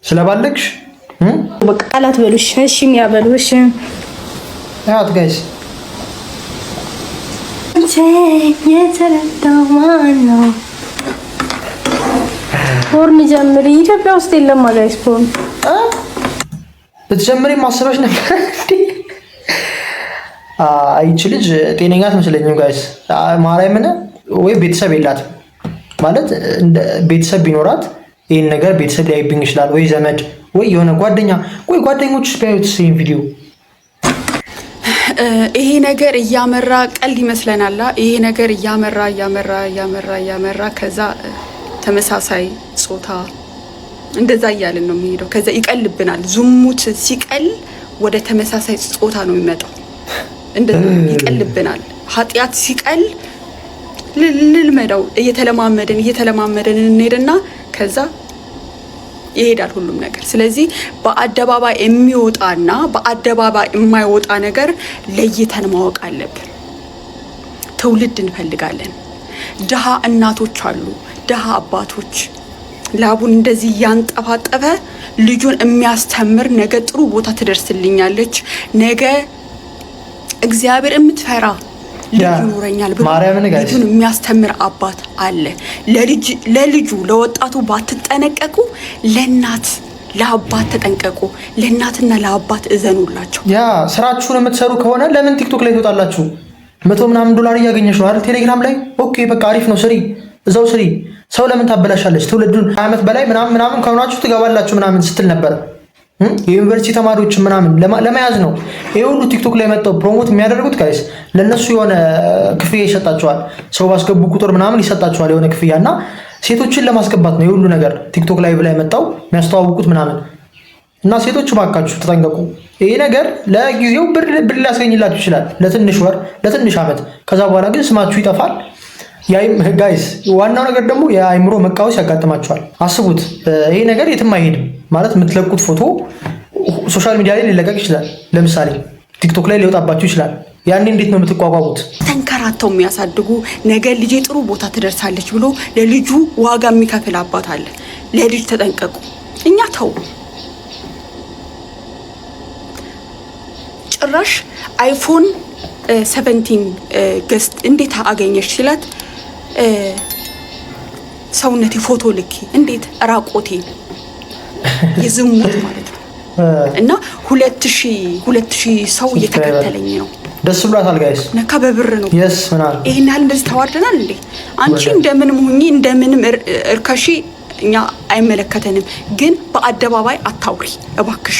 ስለባለግሽ በቃ ቃላት በሉሽ እሺ የሚያበሉሽ ያት ጋይስ የተረዳማነው ፖርን ጀምሪ ኢትዮጵያ ውስጥ የለም ጋይስ ፖርን ልትጀምሪ ማሰበሽ ነበር እንዴ? አይቺ ልጅ ጤነኛ አትመስለኝም ጋይስ። ማርያምን ወይ ቤተሰብ የላትም ማለት ቤተሰብ ቢኖራት ይሄን ነገር ቤተሰብ ሊያይብኝ ይችላል ወይ ዘመድ ወይ የሆነ ጓደኛ ወይ ጓደኞች ቢያዩት ይሄን ቪዲዮ ይሄ ነገር እያመራ ቀልድ ይመስለናል። ይሄ ነገር እያመራ ከዛ ተመሳሳይ ጾታ እንደዛ እያልን ነው የሚሄደው። ከዛ ይቀልብናል። ዝሙት ሲቀል ወደ ተመሳሳይ ጾታ ነው የሚመጣው። እንደዛ ይቀልብናል። ኃጢያት ሲቀል ልልመደው እየተለማመደን እንሄድና ከዛ ይሄዳል ሁሉም ነገር። ስለዚህ በአደባባይ የሚወጣና በአደባባይ የማይወጣ ነገር ለይተን ማወቅ አለብን። ትውልድ እንፈልጋለን። ድሃ እናቶች አሉ፣ ድሃ አባቶች ላቡን እንደዚህ ያንጠፋጠፈ ልጁን የሚያስተምር ነገ ጥሩ ቦታ ትደርስልኛለች፣ ነገ እግዚአብሔር የምትፈራ ልጅ ይኖረኛል ብሎ ልጁን የሚያስተምር አባት አለ። ለልጁ ለወጣቱ ባትጠነቀቁ ለእናት ለአባት ተጠንቀቁ። ለእናትና ለአባት እዘኑላቸው። ያ ስራችሁን የምትሰሩ ከሆነ ለምን ቲክቶክ ላይ ትወጣላችሁ? $100 ምናምን እያገኘሽ ነው አይደል? ቴሌግራም ላይ ኦኬ በቃ አሪፍ ነው ስሪ፣ እዛው ስሪ። ሰው ለምን ታበላሻለች? ትውልዱን ዓመት በላይ ምናምን ከሆናችሁ ትገባላችሁ ምናምን ስትል ነበር። የዩኒቨርሲቲ ተማሪዎች ምናምን ለመያዝ ነው ይሄ ሁሉ ቲክቶክ ላይ መጣው ፕሮሞት የሚያደርጉት ጋይስ። ለነሱ የሆነ ክፍያ ይሰጣቸዋል። ሰው ባስገቡ ቁጥር ምናምን ይሰጣቸዋል የሆነ ክፍያና ሴቶችን ለማስገባት ነው የሁሉ ነገር ቲክቶክ ላይ ብላይ መጣው የሚያስተዋውቁት ምናምን እና ሴቶች ባካችሁ ተጠንቀቁ። ይሄ ነገር ለጊዜው ብር ሊያስገኝላችሁ ይችላል ለትንሽ ወር ለትንሽ ዓመት። ከዛ በኋላ ግን ስማችሁ ይጠፋል። ጋይስ ዋናው ነገር ደግሞ የአይምሮ መቃወስ ያጋጥማችኋል። አስቡት ይሄ ነገር የትም አይሄድም ማለት የምትለቁት ፎቶ ሶሻል ሚዲያ ላይ ሊለቀቅ ይችላል። ለምሳሌ ቲክቶክ ላይ ሊወጣባችሁ ይችላል። ያኔ እንዴት ነው የምትቋቋሙት? ተንከራተው የሚያሳድጉ ነገ ልጄ ጥሩ ቦታ ትደርሳለች ብሎ ለልጁ ዋጋ የሚከፍል አባት አለ። ለልጅ ተጠንቀቁ። እኛ ተው ጭራሽ አይፎን 17 ገስት እንዴት አገኘሽ ሲላት ሰውነቴ ፎቶ ልኪ እንዴት ራቆቴ የዝሙት ማለት ነው። እና 2000 ሰው እየተከተለኝ ነው። ደስ ብሏታል ጋይስ። ነካ በብር ነው yes ምናል ይሄን ያህል እንደዚህ ተዋርደናል እንዴ? አንቺ እንደምንም ሁኚ እንደምንም እርካሺ እኛ አይመለከተንም። ግን በአደባባይ አታውሪ እባክሽ።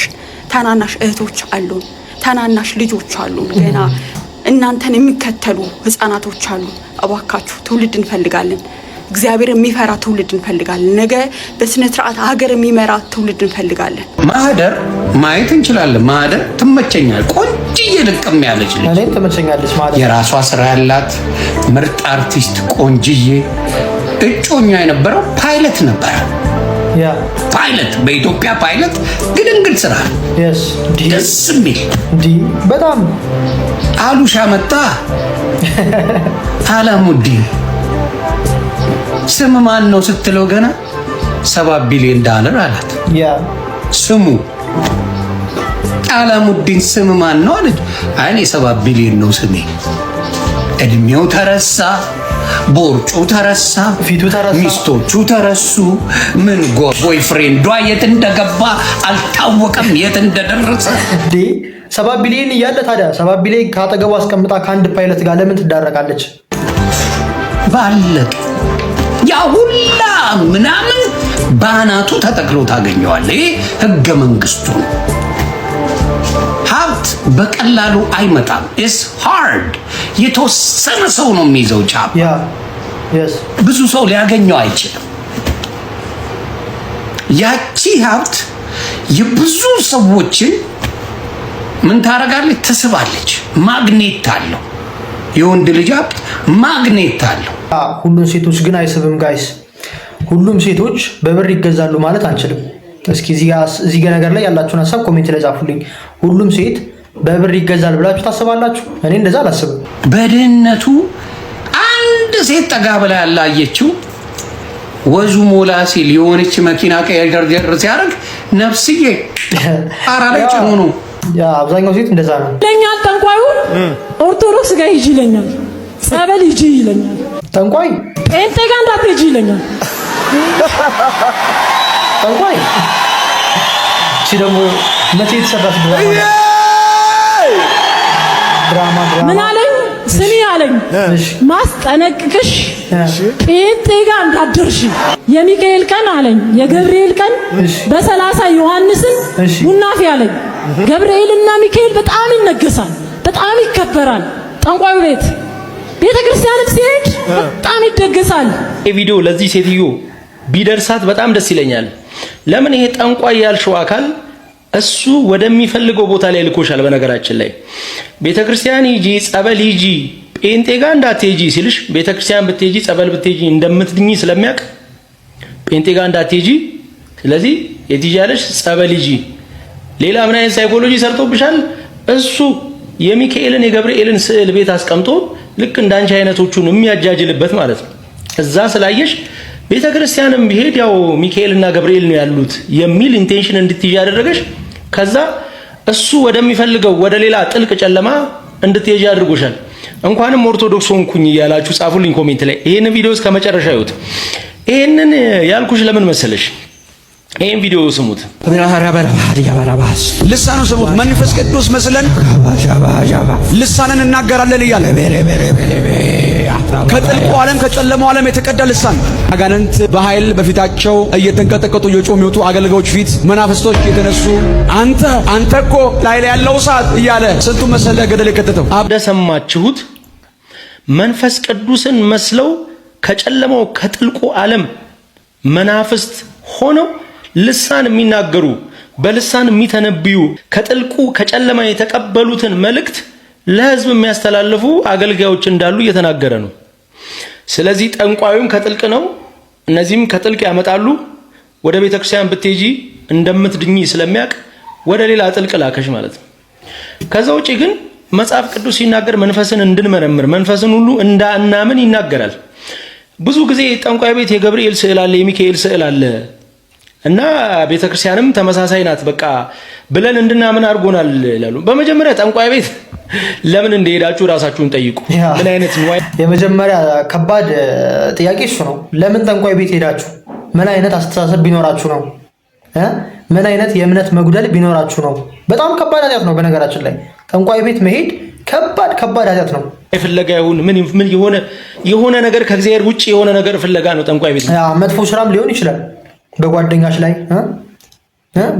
ታናናሽ እህቶች አሉን፣ ታናናሽ ልጆች አሉን፣ ገና እናንተን የሚከተሉ ህፃናቶች አሉ። እባካችሁ ትውልድ እንፈልጋለን። እግዚአብሔር የሚፈራ ትውልድ እንፈልጋለን። ነገ በስነ ስርዓት ሀገር የሚመራ ትውልድ እንፈልጋለን። ማህደር ማየት እንችላለን። ማህደር ትመቸኛል። ቆንጅዬ ልቅም ያለች ልጅ እኔም ትመቸኛለች። ማህደር የራሷ ስራ ያላት ምርጥ አርቲስት ቆንጅዬ። እጮኛ የነበረው ፓይለት ነበረ። ፓይለት በኢትዮጵያ ፓይለት ግድንግድ ስራ ደስ የሚል በጣም አሉሻ መጣ አላሙዲን ስም ማን ነው ስትለው ገና $7 ቢሊዮን አላት። ስሙ አላሙዲን ስም ማን ነው አለች። እኔ 7 ቢሊዮን ነው ስሜ። እድሜው ተረሳ፣ ቦርጩ ተረሳ፣ ፊቱ ተረሳ፣ ሚስቶቹ ተረሱ። ምን ቦይፍሬንዷ የት እንደገባ አልታወቀም፣ የት እንደደረሰ 7 ቢሊዮን እያለ ታዲያ 7 ቢሊዮን ካጠገቡ አስቀምጣ ከአንድ ፓይለት ጋር ለምን ትዳረቃለች? ባለቀ ያ ሁላ ምናምን ባናቱ ተጠቅሎ ታገኘዋለህ። ይሄ ህገ መንግስቱ ነው። ሀብት በቀላሉ አይመጣም። ኢስ ሃርድ። የተወሰነ ሰው ነው የሚይዘው ጫማ። ብዙ ሰው ሊያገኘው አይችልም። ያቺ ሀብት የብዙ ሰዎችን ምን ታረጋለች? ትስባለች። ማግኔት አለው። የወንድ ልጅ ሀብት ማግኔት አለው። ሁሉም ሴቶች ግን አይስብም ጋይስ። ሁሉም ሴቶች በብር ይገዛሉ ማለት አንችልም። እስኪ እዚህ ጋር ነገር ላይ ያላችሁን ሐሳብ ኮሜንት ላይ ጻፉልኝ። ሁሉም ሴት በብር ይገዛል ብላችሁ ታስባላችሁ? እኔ እንደዛ አላስብም። በድህነቱ አንድ ሴት ጠጋ ብላ ያላየችው ወዙ ሞላ ሲል የሆነች መኪና ቀየር ሲያደርግ ነፍስዬ ጣራ ላይ ጭኖ ነው። አብዛኛው ሴት እንደዛ ነው። ለኛል ጠንቋዩ ኦርቶዶክስ ጋር ሂጂ ይለኛል፣ ጸበል ሂጂ ይለኛል። ጠንቋይ ጴንጤ ጋር እንዳትሄጂ ይለኛል። ጠንቋይ እቺ ደግሞ መቼ የተሰራች ድራማ ምን አለኝ? ስሚ አለኝ፣ ማስጠነቅቅሽ ጴንጤ ጋር እንዳትደርሺ። የሚካኤል ቀን አለኝ፣ የገብርኤል ቀን በ30 ዮሐንስን ቡናፊ አለኝ። ገብርኤልና ሚካኤል በጣም ይነገሳል፣ በጣም ይከበራል። ጠንቋዩ ቤተ ክርስቲያንም ሲሄድ በጣም ይደገሳል። ቪዲዮ ለዚህ ሴትዮ ቢደርሳት በጣም ደስ ይለኛል። ለምን ይሄ ጠንቋይ ያልሽው አካል እሱ ወደሚፈልገው ቦታ ላይ ልኮሻል። በነገራችን ላይ ቤተክርስቲያን ሂጂ፣ ጸበል ሂጂ፣ ጴንጤ ጋር እንዳትሄጂ ሲልሽ ቤተክርስቲያን ብትሄጂ ጸበል ብትሄጂ እንደምትድኚ ስለሚያውቅ ጴንጤ ጋር እንዳትሄጂ፣ ስለዚህ የትያለሽ ጸበል ሂጂ። ሌላ ምን አይነት ሳይኮሎጂ ሰርቶብሻል? እሱ የሚካኤልን የገብርኤልን ስዕል ቤት አስቀምጦ ልክ እንዳንቺ አይነቶቹን የሚያጃጅልበት ማለት ነው። እዛ ስላየሽ ቤተክርስቲያንም ቢሄድ ያው ሚካኤልና ገብርኤል ነው ያሉት የሚል ኢንቴንሽን እንድትይዥ ያደረገሽ። ከዛ እሱ ወደሚፈልገው ወደ ሌላ ጥልቅ ጨለማ እንድትሄጂ አድርጎሻል። እንኳንም ኦርቶዶክስ ሆንኩኝ እያላችሁ ጻፉልኝ ኮሜንት ላይ። ይሄን ቪዲዮ እስከ መጨረሻ ይዩት። ይሄንን ያልኩሽ ለምን መሰለሽ? ይሄን ቪዲዮ ስሙት። ልሳኑን ስሙት። መንፈስ ቅዱስ መስለን ልሳንን እናገራለን እያለ ከጥልቁ ዓለም ከጨለማው ዓለም የተቀዳ ልሳን አጋንንት በኃይል በፊታቸው እየተንቀጠቀጡ እየጮሁ የሚወጡ አገልጋዮች ፊት መናፍስቶች የተነሱ አንተ እኮ ላይ ያለው እሳት እያለ ስንቱ መሰለ ገደል የከተተው። እንደሰማችሁት መንፈስ ቅዱስን መስለው ከጨለማው ከጥልቁ ዓለም መናፍስት ሆነው ልሳን የሚናገሩ በልሳን የሚተነብዩ ከጥልቁ ከጨለማ የተቀበሉትን መልእክት ለሕዝብ የሚያስተላልፉ አገልጋዮች እንዳሉ እየተናገረ ነው። ስለዚህ ጠንቋዩም ከጥልቅ ነው፣ እነዚህም ከጥልቅ ያመጣሉ። ወደ ቤተክርስቲያን ብትሄጂ እንደምትድኚ ስለሚያውቅ ወደ ሌላ ጥልቅ ላከሽ ማለት ነው። ከዛ ውጪ ግን መጽሐፍ ቅዱስ ሲናገር መንፈስን እንድንመረምር መንፈስን ሁሉ እንዳናምን ይናገራል። ብዙ ጊዜ ጠንቋይ ቤት የገብርኤል ስዕል አለ፣ የሚካኤል ስዕል አለ እና ቤተክርስቲያንም ተመሳሳይ ናት በቃ ብለን እንድናምን አድርጎናል ይላሉ። በመጀመሪያ ጠንቋይ ቤት ለምን እንደሄዳችሁ ራሳችሁን ጠይቁ። ምን አይነት ነው? የመጀመሪያ ከባድ ጥያቄ እሱ ነው። ለምን ጠንቋይ ቤት ሄዳችሁ? ምን አይነት አስተሳሰብ ቢኖራችሁ ነው? ምን አይነት የእምነት መጉደል ቢኖራችሁ ነው? በጣም ከባድ ኃጢአት ነው። በነገራችን ላይ ጠንቋይ ቤት መሄድ ከባድ ኃጢአት ነው። ፍለጋ ይሁን ምን የሆነ ነገር ከእግዚአብሔር ውጪ የሆነ ነገር ፍለጋ ነው ጠንቋይ ቤት። መጥፎ ስራም ሊሆን ይችላል።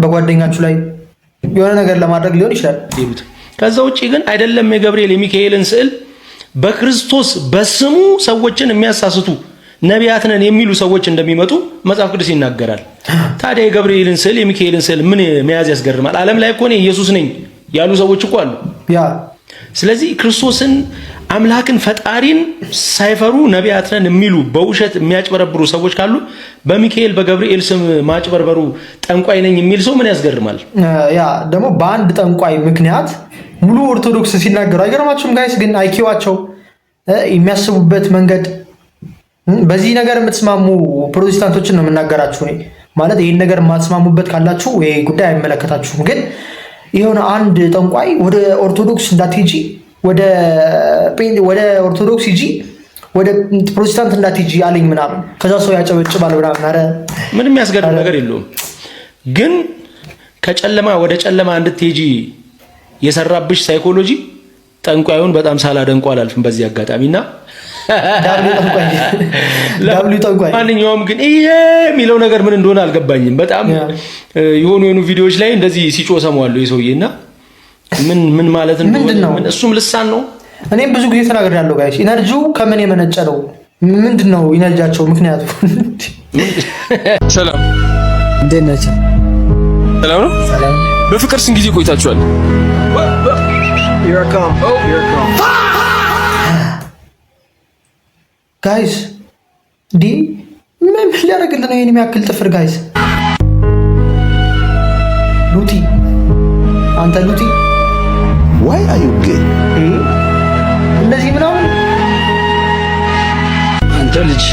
በጓደኛችሁ ላይ የሆነ ነገር ለማድረግ ሊሆን ይችላል። ከዛ ውጪ ግን አይደለም የገብርኤል የሚካኤልን ስዕል በክርስቶስ በስሙ ሰዎችን የሚያሳስቱ ነቢያት ነን የሚሉ ሰዎች እንደሚመጡ መጽሐፍ ቅዱስ ይናገራል። ታዲያ የገብርኤልን ስዕል የሚካኤልን ስዕል ምን መያዝ ያስገርማል? ዓለም ላይ እኮ እኔ ኢየሱስ ነኝ ያሉ ሰዎች እኮ አሉ። ስለዚህ ክርስቶስን አምላክን ፈጣሪን ሳይፈሩ ነቢያት ነን የሚሉ በውሸት የሚያጭበረብሩ ሰዎች ካሉ በሚካኤል በገብርኤል ስም ማጭበርበሩ ጠንቋይ ነኝ የሚል ሰው ምን ያስገርማል? ያ ደግሞ በአንድ ጠንቋይ ምክንያት ሙሉ ኦርቶዶክስ ሲናገሩ አይገርማችሁም ጋይስ? ግን አይኪዋቸው የሚያስቡበት መንገድ በዚህ ነገር የምትስማሙ ፕሮቴስታንቶችን ነው የምናገራችሁ። ማለት ይህን ነገር የማትስማሙበት ካላችሁ ይሄ ጉዳይ አይመለከታችሁም። ግን የሆነ አንድ ጠንቋይ ወደ ኦርቶዶክስ እንዳትሄጂ ወደ ኦርቶዶክስ ሂጂ ወደ ፕሮቴስታንት እንዳትሄጂ አለኝ ምናምን፣ ከዛ ሰው ያጨበጭባል ምናምን። ኧረ ምንም ያስገርም ነገር የለውም። ግን ከጨለማ ወደ ጨለማ እንድትሄጂ የሰራብሽ ሳይኮሎጂ ጠንቋዩን በጣም ሳላደንቆ አላልፍም በዚህ አጋጣሚና ማንኛውም ግን ይሄ የሚለው ነገር ምን እንደሆነ አልገባኝም። በጣም የሆኑ ቪዲዮዎች ላይ እንደዚህ ሲጮህ ሰማዋለሁ የሰውዬና ምን ማለት ነው? እሱም ልሳን ነው። እኔም ብዙ ጊዜ ተናግሬያለሁ ጋይስ። ኢነርጂው ከምን የመነጨ ነው? ምንድነው ኢነርጂያቸው ምክንያቱ? ሰላም እንዴት ናችሁ? ሰላም ነው። በፍቅር ስንት ጊዜ ቆይታችኋል? ጋይስ ምን ሊያደርግልን ነው? የኔ ያክል ጥፍር ጋይስ። ሉቲ አንተ ሉቲ why are you gay? እንደዚህ ምናምን አንተ ልጅ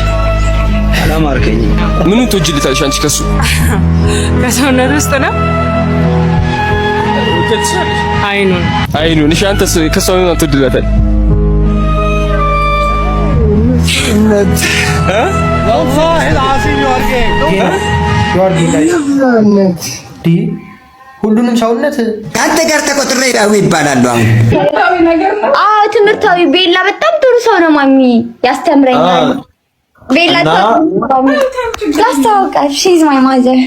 አላማርከኝ። ምኑን ትወጂልታለሽ አንቺ? ከሰውነት ውስጥ ነው አይኑን። እሺ አንተስ ከሰውነት ትወድላታል? ሁሉንም ሰውነት አንተ ጋር ተቆጥሬ ያው ይባላል። አዎ ትምህርታዊ ቤላ በጣም ጥሩ ሰው ነው። ማሚ ያስተምረኛል። ቤላ ያስታውቃል። ሺዝ ማይ ማዘር።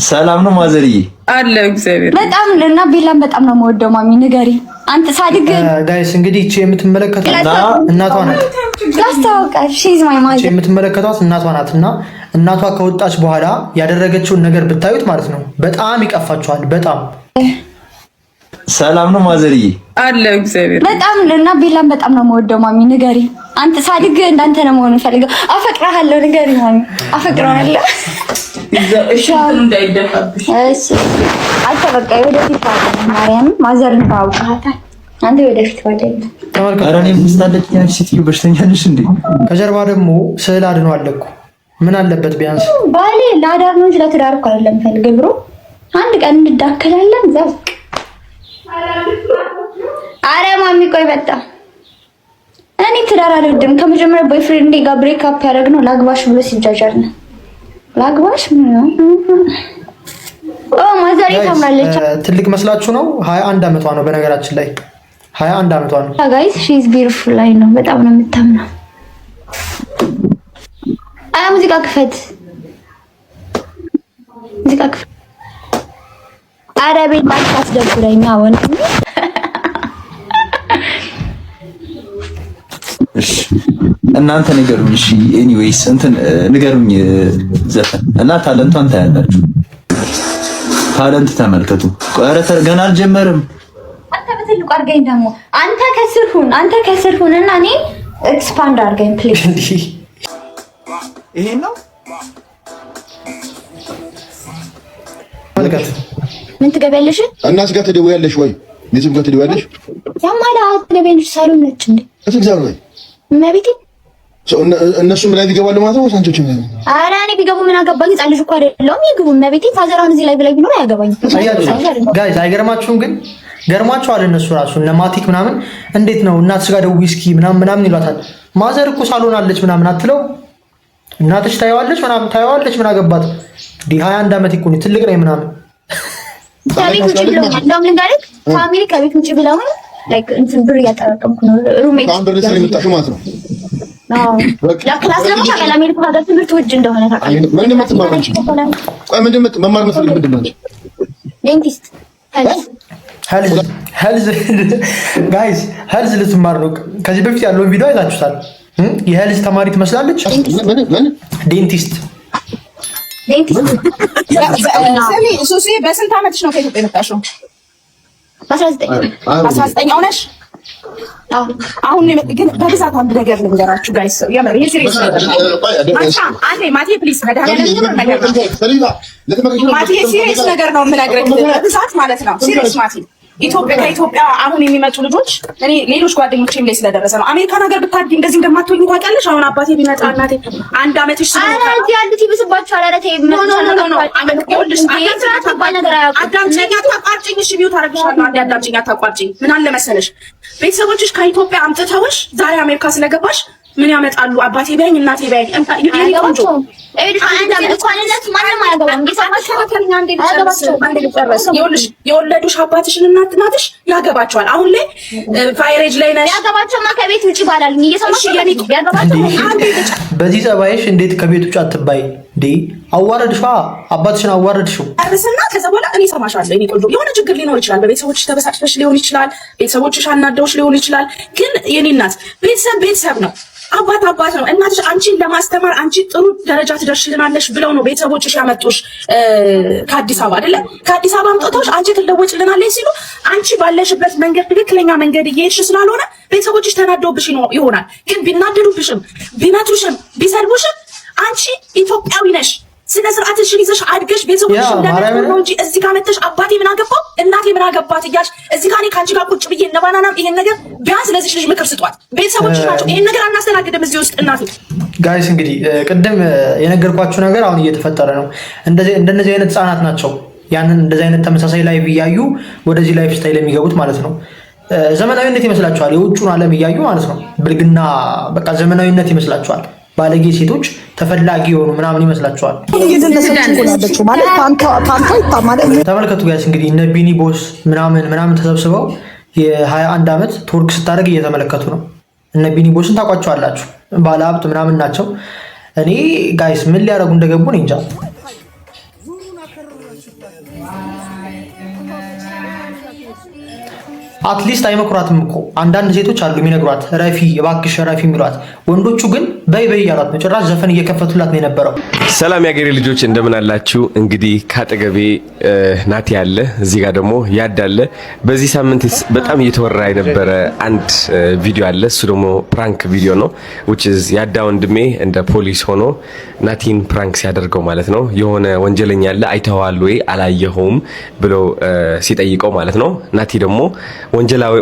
ሰላም ነው ማዘርዬ? አለ እግዚአብሔር በጣም እና ቤላን በጣም ነው የምወደው። ማሚ ንገሪ አንተ ሳድግ ጋይስ እንግዲህ እቺ የምትመለከቷት እናቷ ናት። ያስታውቃል። ሺዝ ማይ ማዘር። የምትመለከቷት እናቷ ናትና እናቷ ከወጣች በኋላ ያደረገችውን ነገር ብታዩት ማለት ነው በጣም ይቀፋችኋል። በጣም ሰላም ነው ማዘርዬ? አለ እግዚአብሔር በጣም እና ቤላን በጣም ነው የምወደው። ማሚ ንገሪ አንተ ሳድግ እንዳንተ ነው መሆን ፈልገው። አፈቅርሃለሁ። ንገሪ ማሚ አፈቅርሃለሁ። እሺ እንዳይደፋብሽ። እሺ አልተበቃ ወደፊት ማርያም ማዘርን ታውቃታል። አንተ ወደፊት ወደፊት አረኔ ምስታለች ያንቺ ሴትዮ በሽተኛ ነሽ እንዴ? ከጀርባ ደግሞ ስዕል አድኖ አለኩ። ምን አለበት ቢያንስ ባሌ ለአዳር ነው እንጂ ለትዳር እኮ አይደለም ፈልገው ብሮ አንድ ቀን እንዳከላለን ዘቅ። አረ ማሚ ቆይ በጣም እኔ ትዳር አልወድም። ከመጀመሪያ ቦይፍሬንድ ጋር ብሬክ አፕ ያደረግነው ላግባሽ ብሎ ሲጃጃር ነው። ላግባሽ ማዘሬ ታምራለች። ትልቅ መስላችሁ ነው? 21 ዓመቷ ነው በነገራችን ላይ 21 ዓመቷ ነው ጋይስ። ሺ ኢዝ ቢዩቲፉል ላይ ነው በጣም ነው የምታምነው። ሙዚቃ ክፈት፣ ሙዚቃ ክፈት። ኧረ ቤት ማለት አስደብረኛ ወንድም። እሺ እናንተ ንገሩኝ። እሺ ኤኒዌይስ እንትን ንገሩኝ ዘፈን እና ታለንቷን ታያላችሁ። ታለንት ተመልከቱ። ኧረ ገና አልጀመርም። አንተ በትልቁ አድርገኝ ደግሞ አንተ ከስር ሁንና እኔ ኤክስፓንድ አድርገኝ ፕሊዝ። ይሄን ነው መልካት ምን ትገበያለሽ? እናስ ጋር ትደውያለሽ ወይ? ቤትም ጋር ትደውያለሽ? ያማላ ትገበያለሽ? ሳሎን ነች እንዴ? እትግዛው ነው መቤቴ እነሱም ላይ ይገባሉ ማለት ነው። ሳንቾች ነው። ኧረ እኔ ቢገቡ ምን አገባኝ? ህፃን ልጅ እኮ አይደለሁም። ይግቡ መቤቴ። ፋዘራውን እዚህ ላይ ብላይ ቢኖር አያገባኝ። ጋይስ አይገርማችሁም? ግን ገርማችኋል። እነሱ ራሱ እነ ማቲክ ምናምን እንዴት ነው እናትሽ ጋር ደውይ እስኪ ምናምን ይሏታል። ማዘር እኮ ሳሎን አለች ምናምን አትለው። እናትሽ ታየዋለች ምን አገባት? 21 ዓመት እኮ ነው ትልቅ ነኝ ምናምን ከቤት ውጭ ብለው እንደውም ልንገርህ ፋሚሊ ከቤት ውጭ ብለው ላይክ እንትን ብር እያጠራቀምኩ ነው። ሩሜት አንድ ልጅ የምታሽው ማለት ነው። ለክላስ ደግሞ ታውቃለህ አሜሪካ ሀገር ትምህርት ውድ እንደሆነ ታውቃለህ። ምንድን መማር የምትፈልግ ምንድን ነው? ዴንቲስት ሄልዝ ጋይስ ሄልዝ ልትማር ነው። ከዚህ በፊት ያለውን ቪዲዮ አይታችሁታል። የሄልዝ ተማሪ ትመስላለች። ዴንቲስት ሱሲ በስንት ዓመትሽ ነው ከኢትዮጵያ የመጣሽው? 19 ሆነሽ? አሁን ግን በብዛት አንድ ነገር ልንገራችሁ ጋይስ፣ የምር የሲሪየስ ነገር ማቲ ፕሊዝ ማቲ ሲሪየስ ነገር ነው የምነግርህ፣ በብዛት ማለት ነው ሲሪየስ ማቲ ከኢትዮጵያ አሁን የሚመጡ ልጆች እኔ ሌሎች ጓደኞቼም ላይ ስለደረሰ ነው። አሜሪካን ሀገር ብታድጊ እንደዚህ እንደማትሆኝ ታውቂያለሽ። አሁን አባቴ ቢመጣ እናቴ አንድ አመትሽ ስለሆነ አረቲ አንዲት ይብስባችኋል። አረቲ አዳምጪኝ፣ አታቋርጪኝ። እሺ ቢዩ ታረግሻለሁ። አንዴ አዳምጪኝ፣ አታቋርጪኝ። ምን አለ መሰለሽ ቤተሰቦችሽ ከኢትዮጵያ አምጥተውሽ ዛሬ አሜሪካ ስለገባሽ ምን ያመጣሉ? አባቴ ቢያኝ እናቴ ቢያኝ የወለዱሽ አባትሽን እናትሽ ያገባቸዋል። አሁን ላይ ቫይሬጅ ላይ ነሽ። ያገባቸውማ ከቤት ውጭ ባላልኝ እየሰማሽ በዚህ ጸባይሽ እንዴት ከቤት ውጭ አትባይ እንዴ? አዋረድሽዋ፣ አባትሽን አዋረድሽው። አርስና ከዛ በኋላ እኔ ሰማሻለሁ። እኔ ቆንጆ የሆነ ችግር ሊኖር ይችላል። በቤተሰቦችሽ ተበሳጭተሽ ሊሆን ይችላል። ቤተሰቦችሽ አናደውሽ ሊሆን ይችላል። ግን የኔ እናት ቤተሰብ ነው። አባት ነው። እናትሽ አንቺን ለማስተማር አንቺ ጥሩ ደረጃ ትደርሽልናለሽ ብለው ነው ቤተሰቦችሽ ያመጡሽ ከአዲስ አበባ አይደለ? ከአዲስ አበባ አምጥተውሽ አንቺ ትለወጭልናለሽ ሲሉ አንቺ ባለሽበት መንገድ ትክክለኛ መንገድ እየሄድሽ ስላልሆነ ቤተሰቦችሽ ተናደውብሽ ይሆናል። ግን ቢናደዱብሽም ቢመቱሽም ቢሰድቡሽም አንቺ ኢትዮጵያዊ ነሽ። ስነ ስርዓትሽን ይዘሽ አድገሽ ቤተሰቦችሽ እንደነገሩ ነው እንጂ እዚህ ጋር መተሽ አባቴ ምን አገባው እናቴ ምን አገባት እያልሽ እዚህ ጋር እኔ ካንቺ ጋር ቁጭ ብዬ ነባናናም ይሄን ነገር ቢያንስ ለዚህ ልጅ ምክር ስጧት። ቤተሰቦችሽ ናቸው ይሄን ነገር አናስተናግድም እዚህ ውስጥ እናቱ። ጋይስ እንግዲህ ቅድም የነገርኳችሁ ነገር አሁን እየተፈጠረ ነው። እንደነዚህ አይነት ህጻናት ናቸው ያንን እንደዚህ አይነት ተመሳሳይ ላይቭ እያዩ ወደዚህ ላይፍ ስታይል የሚገቡት ማለት ነው። ዘመናዊነት ይመስላችኋል? የውጩን ዓለም እያዩ ማለት ነው። ብልግና በቃ ዘመናዊነት ይመስላችኋል? ባለጌ ሴቶች ተፈላጊ የሆኑ ምናምን ይመስላችኋል? ተመልከቱ ጋይስ እንግዲህ እነ ቢኒ ቦስ ምናምን ተሰብስበው የ21 ዓመት ቱርክ ስታደርግ እየተመለከቱ ነው። እነ ቢኒ ቦስን ታውቋቸዋላችሁ? ባለሀብት ምናምን ናቸው። እኔ ጋይስ ምን ሊያደርጉ እንደገቡ ነው እንጃ። አትሊስት አይመክሯትም እኮ አንዳንድ ሴቶች አሉ የሚነግሯት ረፊ እባክሽ ረፊ የሚሏት። ወንዶቹ ግን በይ እያሏት ነው። ጭራሽ ዘፈን እየከፈቱላት ነው የነበረው። ሰላም ያገሬ ልጆች እንደምን አላችሁ? እንግዲህ ካጠገቤ ናቲ አለ፣ እዚህ ጋር ደግሞ ያዳለ። በዚህ ሳምንት በጣም እየተወራ የነበረ አንድ ቪዲዮ አለ። እሱ ደግሞ ፕራንክ ቪዲዮ ነው። which is ያዳ ወንድሜ እንደ ፖሊስ ሆኖ ናቲን ፕራንክ ሲያደርገው ማለት ነው። የሆነ ወንጀለኛ አለ አይተዋል ወይ አላየኸውም ብሎ ሲጠይቀው ማለት ነው። ናቲ ደግሞ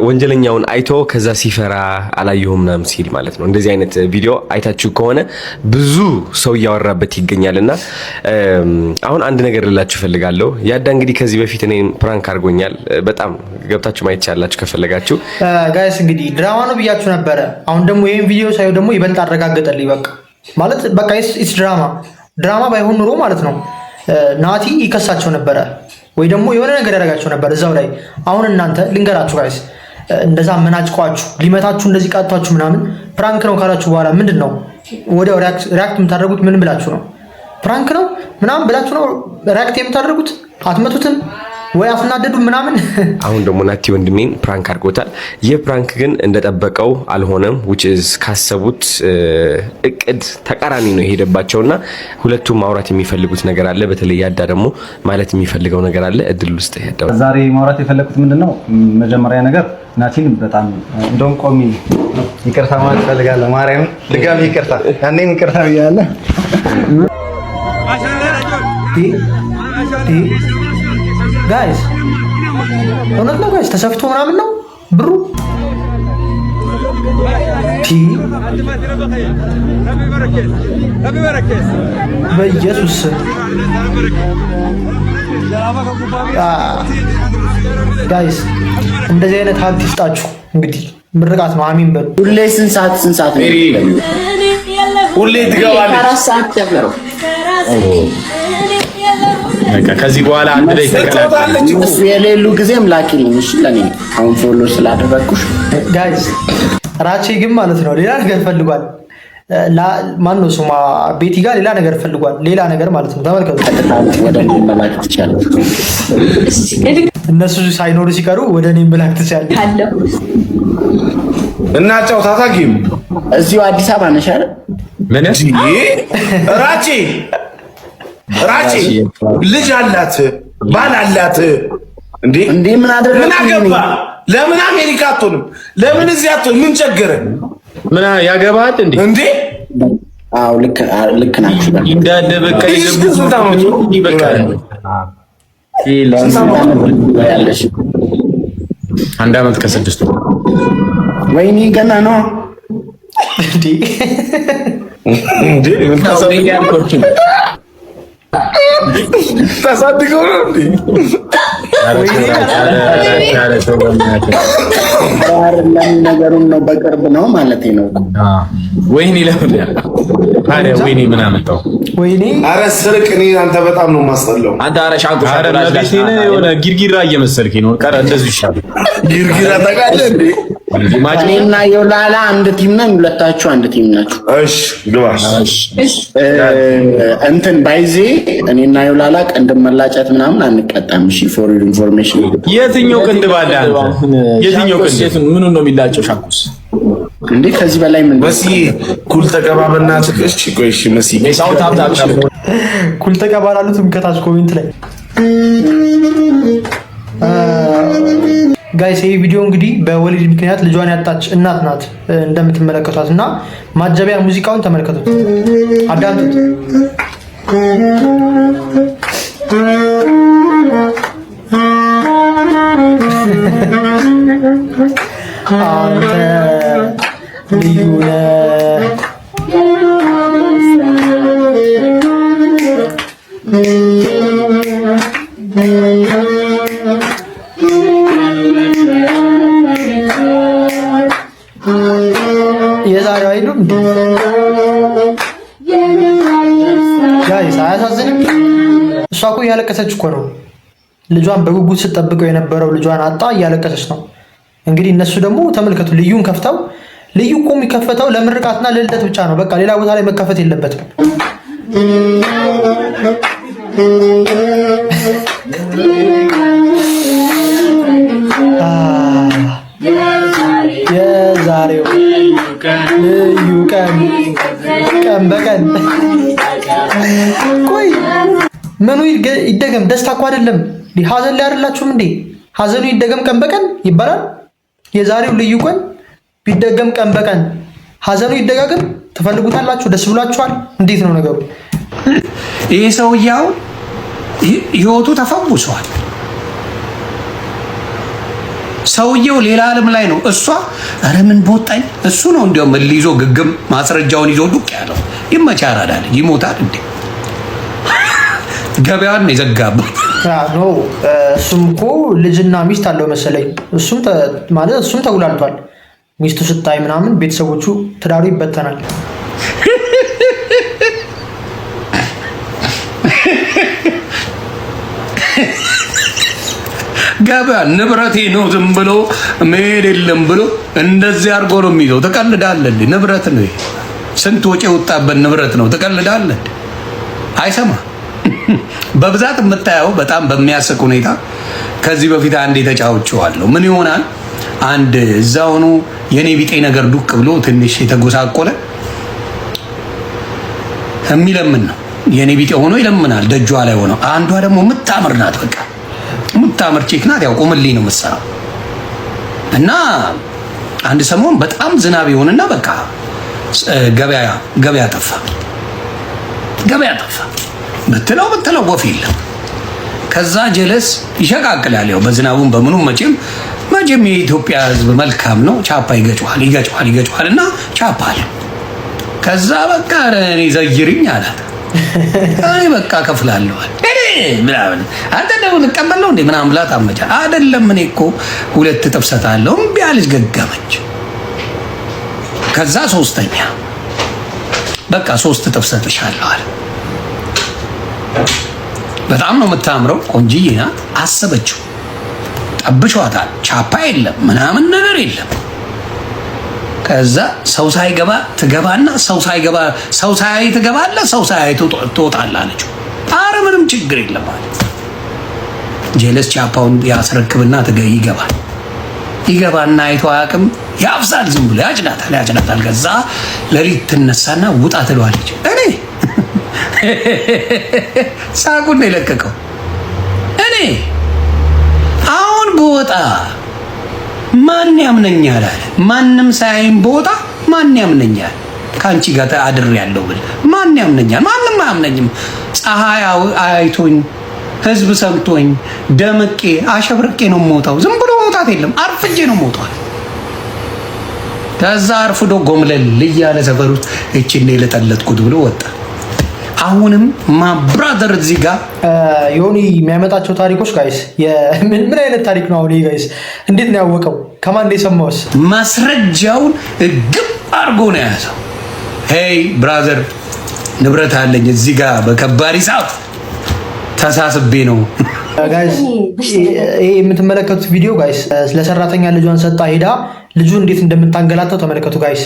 ወንጀለኛውን አይቶ ከዛ ሲፈራ አላየሁም ምናምን ሲል ማለት ነው። እንደዚህ አይነት ቪዲዮ አይታችሁ ከሆነ ብዙ ሰው እያወራበት ይገኛልና አሁን አንድ ነገር ልላችሁ ፈልጋለሁ። ያዳ እንግዲህ ከዚህ በፊት እኔን ፕራንክ አድርጎኛል። በጣም ገብታችሁ ማየት ይቻላችሁ ከፈለጋችሁ። ጋይስ እንግዲህ ድራማ ነው ብያችሁ ነበረ። አሁን ደግሞ ይሄን ቪዲዮ ሳይው ደግሞ ይበልጥ አረጋገጠልኝ። በቃ ኢትስ ድራማ ባይሆን ኑሮ ማለት ነው ናቲ ይከሳቸው ነበረ ወይ ደግሞ የሆነ ነገር ያደርጋቸው ነበር እዛው ላይ። አሁን እናንተ ልንገራችሁ ጋይስ እንደዛ መናጭቋችሁ ሊመታችሁ እንደዚህ ቃጣችሁ ምናምን ፕራንክ ነው ካላችሁ በኋላ ምንድነው ወዲያው ሪአክት የምታደርጉት? ምን ብላችሁ ነው? ፕራንክ ነው ምናምን ብላችሁ ነው ሪአክት የምታደርጉት? አትመቱትም ወይ አትናደዱ ምናምን። አሁን ደግሞ ናቲ ወንድሜን ፕራንክ አድርጎታል። ይህ ፕራንክ ግን እንደጠበቀው አልሆነም። which is ካሰቡት እቅድ ተቃራኒ ነው የሄደባቸውና ሁለቱም ማውራት የሚፈልጉት ነገር አለ። በተለይ ያዳ ደግሞ ማለት የሚፈልገው ነገር አለ። እድል ውስጥ ያዳው ዛሬ ማውራት የፈለኩት ምንድነው መጀመሪያ ነገር ናቲን በጣም እንደውም ቆሚ ይቅርታ ማለት ፈልጋለሁ። ማርያም ድጋሚ ይቅርታ ያኔም ይቅርታ ብያለሁ። ጋይስ እውነት ነው ጋይስ፣ ተሰፍቶ ምናምን ነው ብሩ። በኢየሱስ ጋይስ እንደዚህ አይነት ሀብት ይስጣችሁ። እንግዲህ ምርቃት ነው። አሚን በሉ። ሁሌ ስንት ሰዓት ሁሌ ትገባለች። ከዚህ በኋላ አንድ ላይ ተቀላቀለች። እሱ የሌሉ ጊዜም ላኪልኝ እሺ። ለኔ አሁን ፎሎ ስላደረኩሽ ጋይስ ራቼ ግን ማለት ነው ሌላ ነገር ፈልጓል። ማን ነው ስሟ? ቤቲ ጋር ሌላ ነገር ፈልጓል። ሌላ ነገር ማለት ነው። ተመልከቱ። ወደ እኔ መላክ ትችላለህ። እነሱ ሳይኖሩ ሲቀሩ ወደ እኔ መላክ ትችላለህ። እና ጫውታታ ጌም እዚሁ አዲስ አበባ ነሽ አይደል? ምን ራቼ ልጅ አላት ባል አላት። እንዴ ምን አደረገ? ምን አገባ? ለምን አሜሪካ አትሆንም? ለምን እዚህ አትሆንም? ምን ቸገረ? ምን ያገባል እንዴ? አዎ ልክ ናችሁ። እንዳደ በቃ ይገቡ ይበቃል። አንድ አመት ከስድስት ወር ወይኔ ገና ነው እንዴ ተሳድገው ነው እንዴ? ነገሩን ነው በቅርብ ነው ማለት ነው። ወይኔ ለምን ታዲያ ወይኔ ምን አመጣው? ወይኔ ኧረ ስርቅ እኔ አንተ በጣም ነው የማስጠላው። አንተ ኧረ ሻንኩ የሆነ ጊርጊራ እየመሰልከኝ ነው። ቀረ እንደዚህ ይሻላል። ጊርጊራ ታውቃለህ እንዴ? እኔና ዮላላ አንድ ቲም ነን፣ ሁለታችሁ አንድ ቲም ናችሁ። እሺ ግባ። እንትን ባይዜ እኔና ዮላላ ቅንድብ መላጨት ምናምን አንቀጣም። እሺ ፎር ኢንፎርሜሽን። የትኛው ቅንድብ አለ? የትኛው ቅንድብ ምኑን ነው የሚላጨው? ሻኩስ እንዴ ከዚህ በላይ ምን መሲ ኩል ተቀባበና ትከሽ ቆይ እሺ መሲ ኩል ተቀባላሉትም ከታች ኮሜንት ላይ ጋይስ። ይሄ ቪዲዮ እንግዲህ በወሊድ ምክንያት ልጇን ያጣች እናት ናት እንደምትመለከቷት እና ማጀቢያ ሙዚቃውን ተመልከቱት፣ አዳምጡት። አንተ ልዩ ነህ የዛሬው አይሉም ጋይስ፣ አያሳዝንም? እሷ እኮ እያለቀሰች እኮ ነው። ልጇን በጉጉት ስትጠብቀው የነበረው ልጇን አጣ፣ እያለቀሰች ነው። እንግዲህ እነሱ ደግሞ ተመልከቱ፣ ልዩን ከፍተው። ልዩ እኮ የሚከፈተው ለምርቃትና ለልደት ብቻ ነው። በቃ ሌላ ቦታ ላይ መከፈት የለበትም። የዛሬው ልዩ ቀን ቀን በቀን ቆይ ምኑ ይደገም? ደስታ እኮ አይደለም። ሀዘን ላይ አይደላችሁም እንዴ? ሀዘኑ ይደገም ቀን በቀን ይባላል። የዛሬው ልዩ ቀን ቢደገም ቀን በቀን ሀዘኑ ይደጋገም ትፈልጉታላችሁ? ደስ ብሏችኋል? እንዴት ነው ነገሩ? ይሄ ሰውዬው ህይወቱ ተፈውሷል። ሰውየው ሌላ ዓለም ላይ ነው። እሷ ኧረ ምን ቦጣኝ። እሱ ነው እንዲያውም ይዞ ግግም ማስረጃውን ይዞ ዱቅ ያለው። ይመቻራዳል። ይሞታል እንዴ? ገበያን የዘጋበት ኖ። እሱም እኮ ልጅና ሚስት አለው መሰለኝ። እሱም ማለት እሱም ተጉላልቷል። ሚስቱ ስታይ ምናምን ቤተሰቦቹ ትዳሩ ይበተናል። ገበያ ንብረቴ ነው ዝም ብሎ መሄድ የለም ብሎ እንደዚህ አድርጎ ነው የሚይዘው። ትቀልዳለህ? ንብረት ነው። ስንት ወጪ የወጣበት ንብረት ነው። ትቀልዳለህ? አይሰማ በብዛት የምታየው በጣም በሚያስቅ ሁኔታ ከዚህ በፊት አንድ የተጫውቼዋለሁ። ምን ይሆናል? አንድ እዛውኑ የኔ ቢጤ ነገር ዱቅ ብሎ ትንሽ የተጎሳቆለ የሚለምን ነው። የኔ ቢጤ ሆኖ ይለምናል ደጇ ላይ ሆኖ። አንዷ ደግሞ የምታምር ናት። በቃ የምታምር ቼክ ናት። ያው ቆምልኝ ነው የምትሰራው። እና አንድ ሰሞን በጣም ዝናብ ይሆንና በቃ ገበያ ጠፋ። ብትለው ወፍ የለም። ከዛ ጀለስ ይሸቃቅላል። ያው በዝናቡም በምኑም መቼም የኢትዮጵያ ሕዝብ መልካም ነው። ቻፓ ይገጫዋል እና ቻፓ አለ። ከዛ በቃ እኔ ዘይርኝ አላት። እኔ በቃ ከፍላለሁ ምናምን። አንተ ደግሞ ልቀበል ነው እንዴ ምናምን ብላ ታመጫ። አይደለም እኔ እኮ 2 እጥፍ እሰጥሃለሁ። እምቢ አለች፣ ገገመች። ከዛ 3ኛ በቃ 3 እጥፍ እሰጥሻለሁ አለ። በጣም ነው የምታምረው፣ ቆንጅዬ ናት። አሰበችው፣ ጠብቿታል። ቻፓ የለም ምናምን ነገር የለም። ከዛ ሰው ሳይገባ ትገባና ሰው ሳያይ ትገባለህ፣ ሰው ሳያይ ትወጣለህ አለችው። ኧረ ምንም ችግር የለም ማለት ጀለስ ቻፓውን ያስረክብና ይገባና አይቶ አያውቅም። ያፍሳል፣ ዝም ብሎ ያጭናታል። ከዛ ሌሊት ትነሳና ውጣ ትለዋለች። እኔ ሳቁን ነው የለቀቀው። እኔ አሁን በወጣ ማን ያምነኛል አለ። ማንም ሳያይም በወጣ ማን ያምነኛል? ከአንቺ ጋር አድሬያለሁ ብል ማን ያምነኛል? ማንም አያምነኝም። ፀሐይ አይቶኝ ህዝብ ሰምቶኝ ደምቄ አሸብርቄ ነው የምወጣው። ዝም ብሎ መውጣት የለም፣ አርፍጄ ነው የምወጣው። ከዛ አርፍዶ ጎምለል እያለ ሰፈር ውስጥ እቺን የለጠለጥኩት ብሎ ወጣ። አሁንም ማብራደር እዚህ ጋር ዮኒ የሚያመጣቸው ታሪኮች ጋይስ ምን አይነት ታሪክ ነው? አሁን ጋይስ እንዴት ነው ያወቀው? ከማን ነው የሰማውስ? ማስረጃውን ግብ አድርጎ ነው የያዘው። ሄይ ብራዘር ንብረት አለኝ እዚህ ጋር በከባሪ ሰዓት ተሳስቤ ነው። ጋይስ ይሄ የምትመለከቱት ቪዲዮ ጋይስ ለሰራተኛ ልጇን ሰጣ ሄዳ ልጁ እንዴት እንደምታንገላታው ተመልከቱ ጋይስ።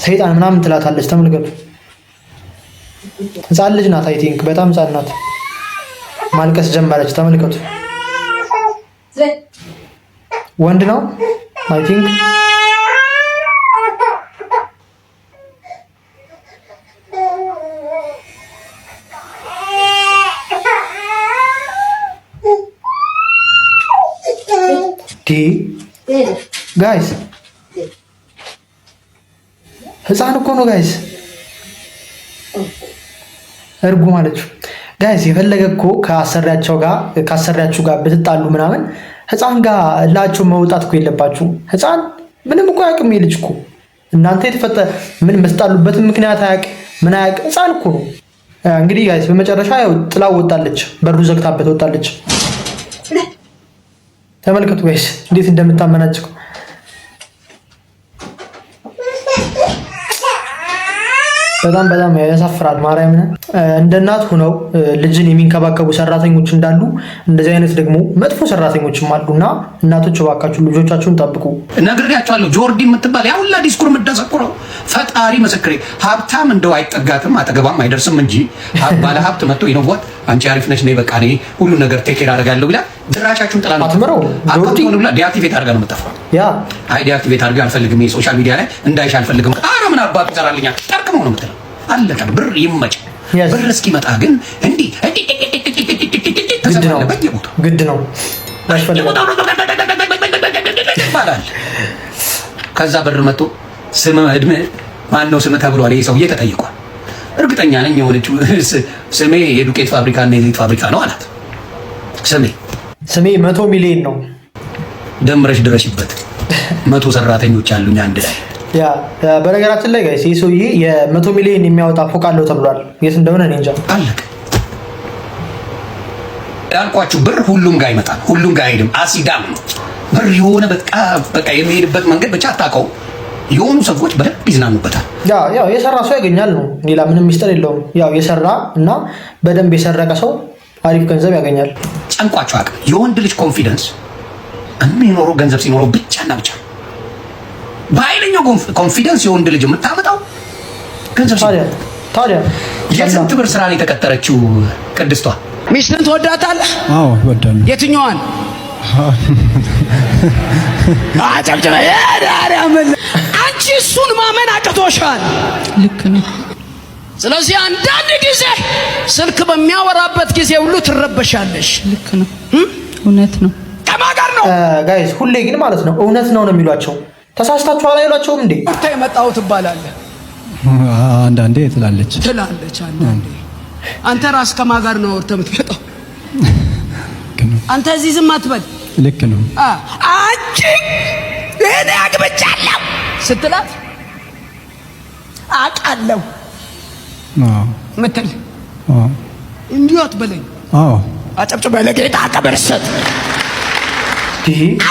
ሰይጣን ምናምን ትላታለች ተመልከቱ። ህፃን ልጅ ናት። አይ ቲንክ በጣም ህፃን ናት። ማልቀስ ጀመረች ተመልከቱ። ወንድ ነው አይ ቲንክ። ጋይስ ህፃን እኮ ነው ጋይስ። እርጉ ማለችው ጋይስ። የፈለገ እኮ ካሰሪያችሁ ጋር ብትጣሉ ምናምን ህፃን ጋር ላችሁ መውጣት እኮ የለባችሁ። ህፃን ምንም እኮ አያውቅም። ልጅ እኮ እናንተ የተፈጠረ ምን መስጣሉበትን ምክንያት አያውቅ ምን አያውቅ ህፃን እኮ ነው። እንግዲህ ጋይስ በመጨረሻ ያው ጥላው ወጣለች፣ በሩ ዘግታበት ወጣለች። ተመልከቱ ጋይስ እንዴት እንደምታመናጭቁ። በጣም ያሳፍራል። ማርያምን እንደ እናት ሆነው ልጅን የሚንከባከቡ ሰራተኞች እንዳሉ እንደዚህ አይነት ደግሞ መጥፎ ሰራተኞችም አሉና እናቶች እባካችሁ ልጆቻችሁን ጠብቁ። ነግሬያቸዋለሁ። ጆርዲ የምትባል ያ ሁላ ዲስኩር የምትደሰኩረው ፈጣሪ ምስክሬ፣ ሀብታም እንደው አይጠጋትም አጠገባም አይደርስም እንጂ ባለ ሀብት መጥቶ ይነዋት አንቺ አሪፍ ነሽ ነይ በቃ እኔ ሁሉ ነገር ቴክ አደርጋለሁ ብላ ድራሻችሁን ጥላ ነው አትመረው። አካውንቱን ብላ ዲአክቲቬት አድርጋ ነው የምትጠፋው። አይ ዲአክቲቬት አድርጋ አልፈልግም የሶሻል ሚዲያ ላይ እንዳይሽ አልፈልግም። ኧረ ምን አባቱ ይሰራልኛል ጠርቅመው ነው የምትለው። አለቀ። ብር ይመጭ። ብር እስኪመጣ ግን እንዲህ ግድ ነው ይባላል። ከዛ ብር መጥቶ ስም እድሜ ማነው ስም ተብሏል። ይሄ ሰውዬ ተጠይቋል። እርግጠኛ ነኝ የሆነችው ስሜ የዱቄት ፋብሪካ እና የዘይት ፋብሪካ ነው አላት። ስሜ 100 ሚሊዮን ነው ደምረሽ ድረሽበት 100 ሰራተኞች አሉኝ አንድ ላይ። በነገራችን ላይ ጋይስ ይህ ሰውዬ የ100 ሚሊዮን የሚያወጣ ፎቅ አለው ተብሏል። የት እንደሆነ እኔ እንጃ። አለቀ። ያልኳችሁ ብር ሁሉም ጋር ይመጣል፣ ሁሉም ጋር አይሄድም። አሲዳም ነው ብር የሆነ በቃ የሚሄድበት መንገድ ብቻ አታውቀው። የሆኑ ሰዎች በደንብ ይዝናኑበታል። ያው የሰራ ሰው ያገኛል ነው፣ ሌላ ምንም ሚስጥር የለውም። ያው የሰራ እና በደንብ የሰረቀ ሰው አሪፍ ገንዘብ ያገኛል። ጨንቋቸው አቅም የወንድ ልጅ ኮንፊደንስ የሚኖረው ገንዘብ ሲኖረው ብቻና ብቻ። በኃይለኛው ኮንፊደንስ የወንድ ልጅ የምታመጣው ገንዘብ ሲኖረው። ታዲያ የስንት ብር ስራ ነው የተቀጠረችው ቅድስቷ? ሚስትን ትወዳታለህ? አዎ እወዳለሁ። የትኛዋን? አንቺ እሱን ማመን አቅቶሻል። ልክ ነው። ስለዚህ አንዳንድ ጊዜ ስልክ በሚያወራበት ጊዜ ሁሉ ትረበሻለሽ። ልክ ነው። እውነት ነው። ከማጋር ነው ጋይስ። ሁሌ ግን ማለት ነው እውነት ነው ነው የሚሏቸው። ተሳስታችኋል አይሏቸውም እንዴ? የመጣው ትባላለህ። አንዳንዴ ትላለች አንዳንዴ። አንተ ራስ ከማጋር ነው ወርተ የምትመጣው? አንተ እዚህ ዝም አትበል። ልክ ነው። አንቺ እኔ አግብቻለሁ ስትላት አውቃለሁ ምትል እንዲሁ አትበለኝ። አጨብጭበ ለጌታ ክብር ስጥ።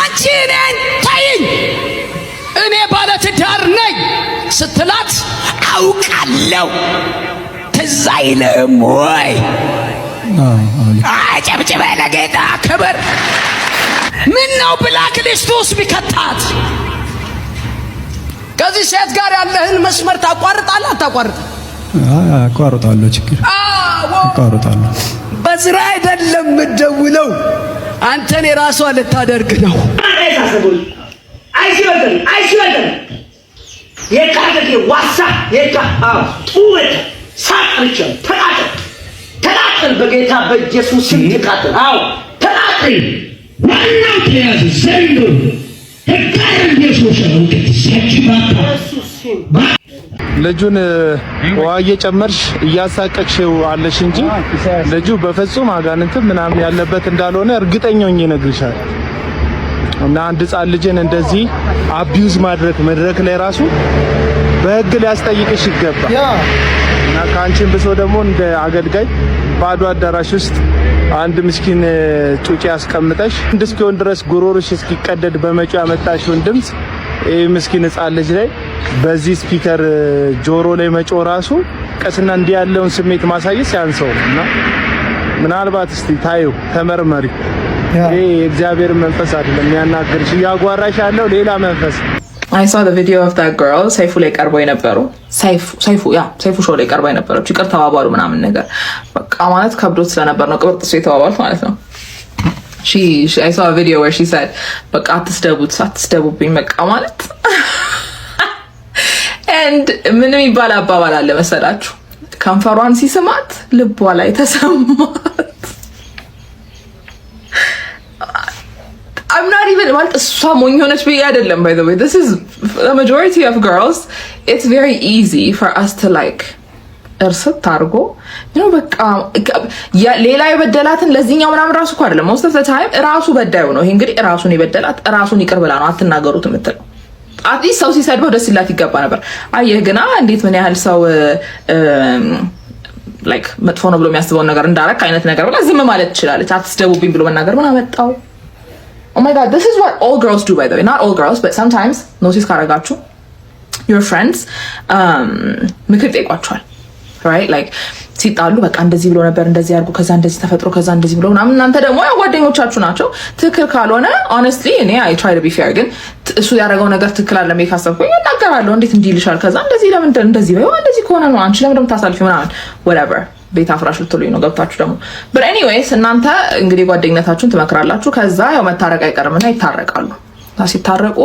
አንቺ እኔን ተይኝ እኔ ባለትዳር ነኝ ስትላት አውቃለሁ ትዝ አይልም ወይ? አጨብጭበ ለጌታ ክብር። ምን ነው ብላክ ሊስት ውስጥ ቢከታት ከዚህ ሴት ጋር ያለህን መስመር ታቋርጣለህ አታቋርጥም? አቋርጣለሁ። ችግር አቋርጣለሁ። በዝራ አይደለም የምትደውለው አንተን የራሷ ልታደርግ ነው። አይሽበልም የካደግ ዋሳ የካ ጡወት ሳቅርቸ ተቃጠል በጌታ በኢየሱስ ስም ተቃጠል። ተቃጠል። ዋናው ተያዘ ዘንዶ ተቃጠል። ኢየሱስ ልጁን ውሃ እየጨመርሽ እያሳቀቅሽው አለሽ እንጂ ልጁ በፍጹም አጋንንትም ምናምን ያለበት እንዳልሆነ እርግጠኛ ሆኜ እነግርሻለሁ። እና አንድ ሕፃን ልጅን እንደዚህ አቢዩዝ ማድረግ መድረክ ላይ ራሱ በሕግ ሊያስጠይቅሽ ይገባል። እና ከአንቺም ብሶ ደግሞ እንደ አገልጋይ ባዶ አዳራሽ ውስጥ አንድ ምስኪን ጩጬ አስቀምጠሽ እስኪሆን ድረስ ጉሮሮሽ እስኪቀደድ በመጪው ያመጣሽውን ድምፅ ይህ ምስኪን ሕፃን ልጅ ላይ በዚህ ስፒከር ጆሮ ላይ መጮህ ራሱ ቀስና እንዲህ ያለውን ስሜት ማሳየት ያንሰው እና ምናልባት እስቲ ታዩ ተመርመሪ። ይሄ እግዚአብሔር መንፈስ አይደለም የሚያናግርሽ፣ እያጓራሽ ያለው ሌላ መንፈስ። I saw the video of that girl ሰይፉ ላይ ቀርቦ የነበሩ ሰይፉ ሾው ላይ ቀርቦ የነበረው ይቅር ተባባሉ ምናምን ነገር በቃ ማለት ከብዶት ስለነበር ነው ቅብርጥሱ የተባባሉት ማለት ነው። I saw a video where she said በቃ አትስደቡብኝ በቃ ማለት and ምን የሚባል አባባል አለ መሰላችሁ? ከንፈሯን ሲስማት ልቧ ላይ ተሰማት። I'm not even ማለት እሷ ሞኝ ሆነች ብዬ አይደለም። by the way, this is the majority of girls. It's very easy for us to like እርሰት አድርጎ በቃ ሌላ የበደላትን ለዚህኛው ምናምን ራሱ እኮ አይደለም most of the time ራሱ በዳዩ ነው። ይሄ እንግዲህ ራሱን የበደላት ራሱን ይቅር ብላ ነው አትናገሩት የምትለው። አዲስ ሰው ሲሰድበው ደስ ይላት ይገባ ነበር። አየህ ግና እንዴት ምን ያህል ሰው ላይክ መጥፎ ነው ብሎ የሚያስበውን ነገር እንዳረክ አይነት ነገር ብላ ዝም ማለት ትችላለች። አትስደቡብኝ ብሎ መናገር ምን አመጣው? Oh my god, this is what all girls do by the way. Not all girls, but sometimes notice ካረጋችሁ your friends ምክር ጠይቋቸዋል right like ሲጣሉ በቃ እንደዚህ ብሎ ነበር እንደዚህ ያርጉ ከዛ እንደዚህ ተፈጥሮ ከዛ እንደዚህ ብሎ ምናምን እናንተ ደግሞ ያው ጓደኞቻችሁ ናቸው ትክክል ካልሆነ honestly እኔ I try to be fair ግን እሱ ያደረገው ነገር ትክክል አይደለም ካሰብኩኝ እናገራለሁ እንዴት እንዲህ ይልሻል ከዛ እንደዚህ ለምን እንደዚህ ነው እንደዚህ ከሆነ ነው አንቺ ለምን እንደምታሳልፊ ምናምን whatever ቤት አፍራሽ ልትሉኝ ነው ገብታችሁ ደግሞ but anyways እናንተ እንግዲህ ጓደኝነታችሁን ትመክራላችሁ ከዛ ያው መታረቅ አይቀርምና ይታረቃሉ ሲታረቁ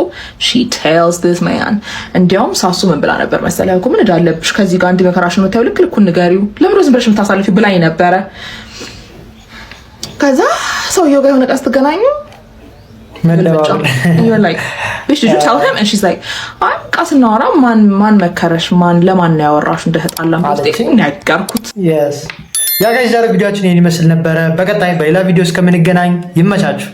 she tells this man እንዲያውም ሳሱ ምን ብላ ነበር መሰለህ እኮ ምን እንዳለብሽ ከዚህ ጋር እንዲመከራሽ ነው ታዩ ልክ ንገሪው ለምን ዝም ብለሽ የምታሳልፊ ብላኝ ነበረ ከዛ ሰውየው ጋር የሆነ ቀን ስትገናኙ you're like bitch did you tell him and she's like አይ ቃስናወራ ማን መከረሽ ለማን ያወራሽ እንደተጣላም ብትጠይቁኝ ያጋርኩት yes ያ ጋይስ ዛሬ ቪዲዮአችን ይሄን ይመስል ነበረ በቀጣይ በሌላ ቪዲዮ እስከምንገናኝ ይመቻችሁ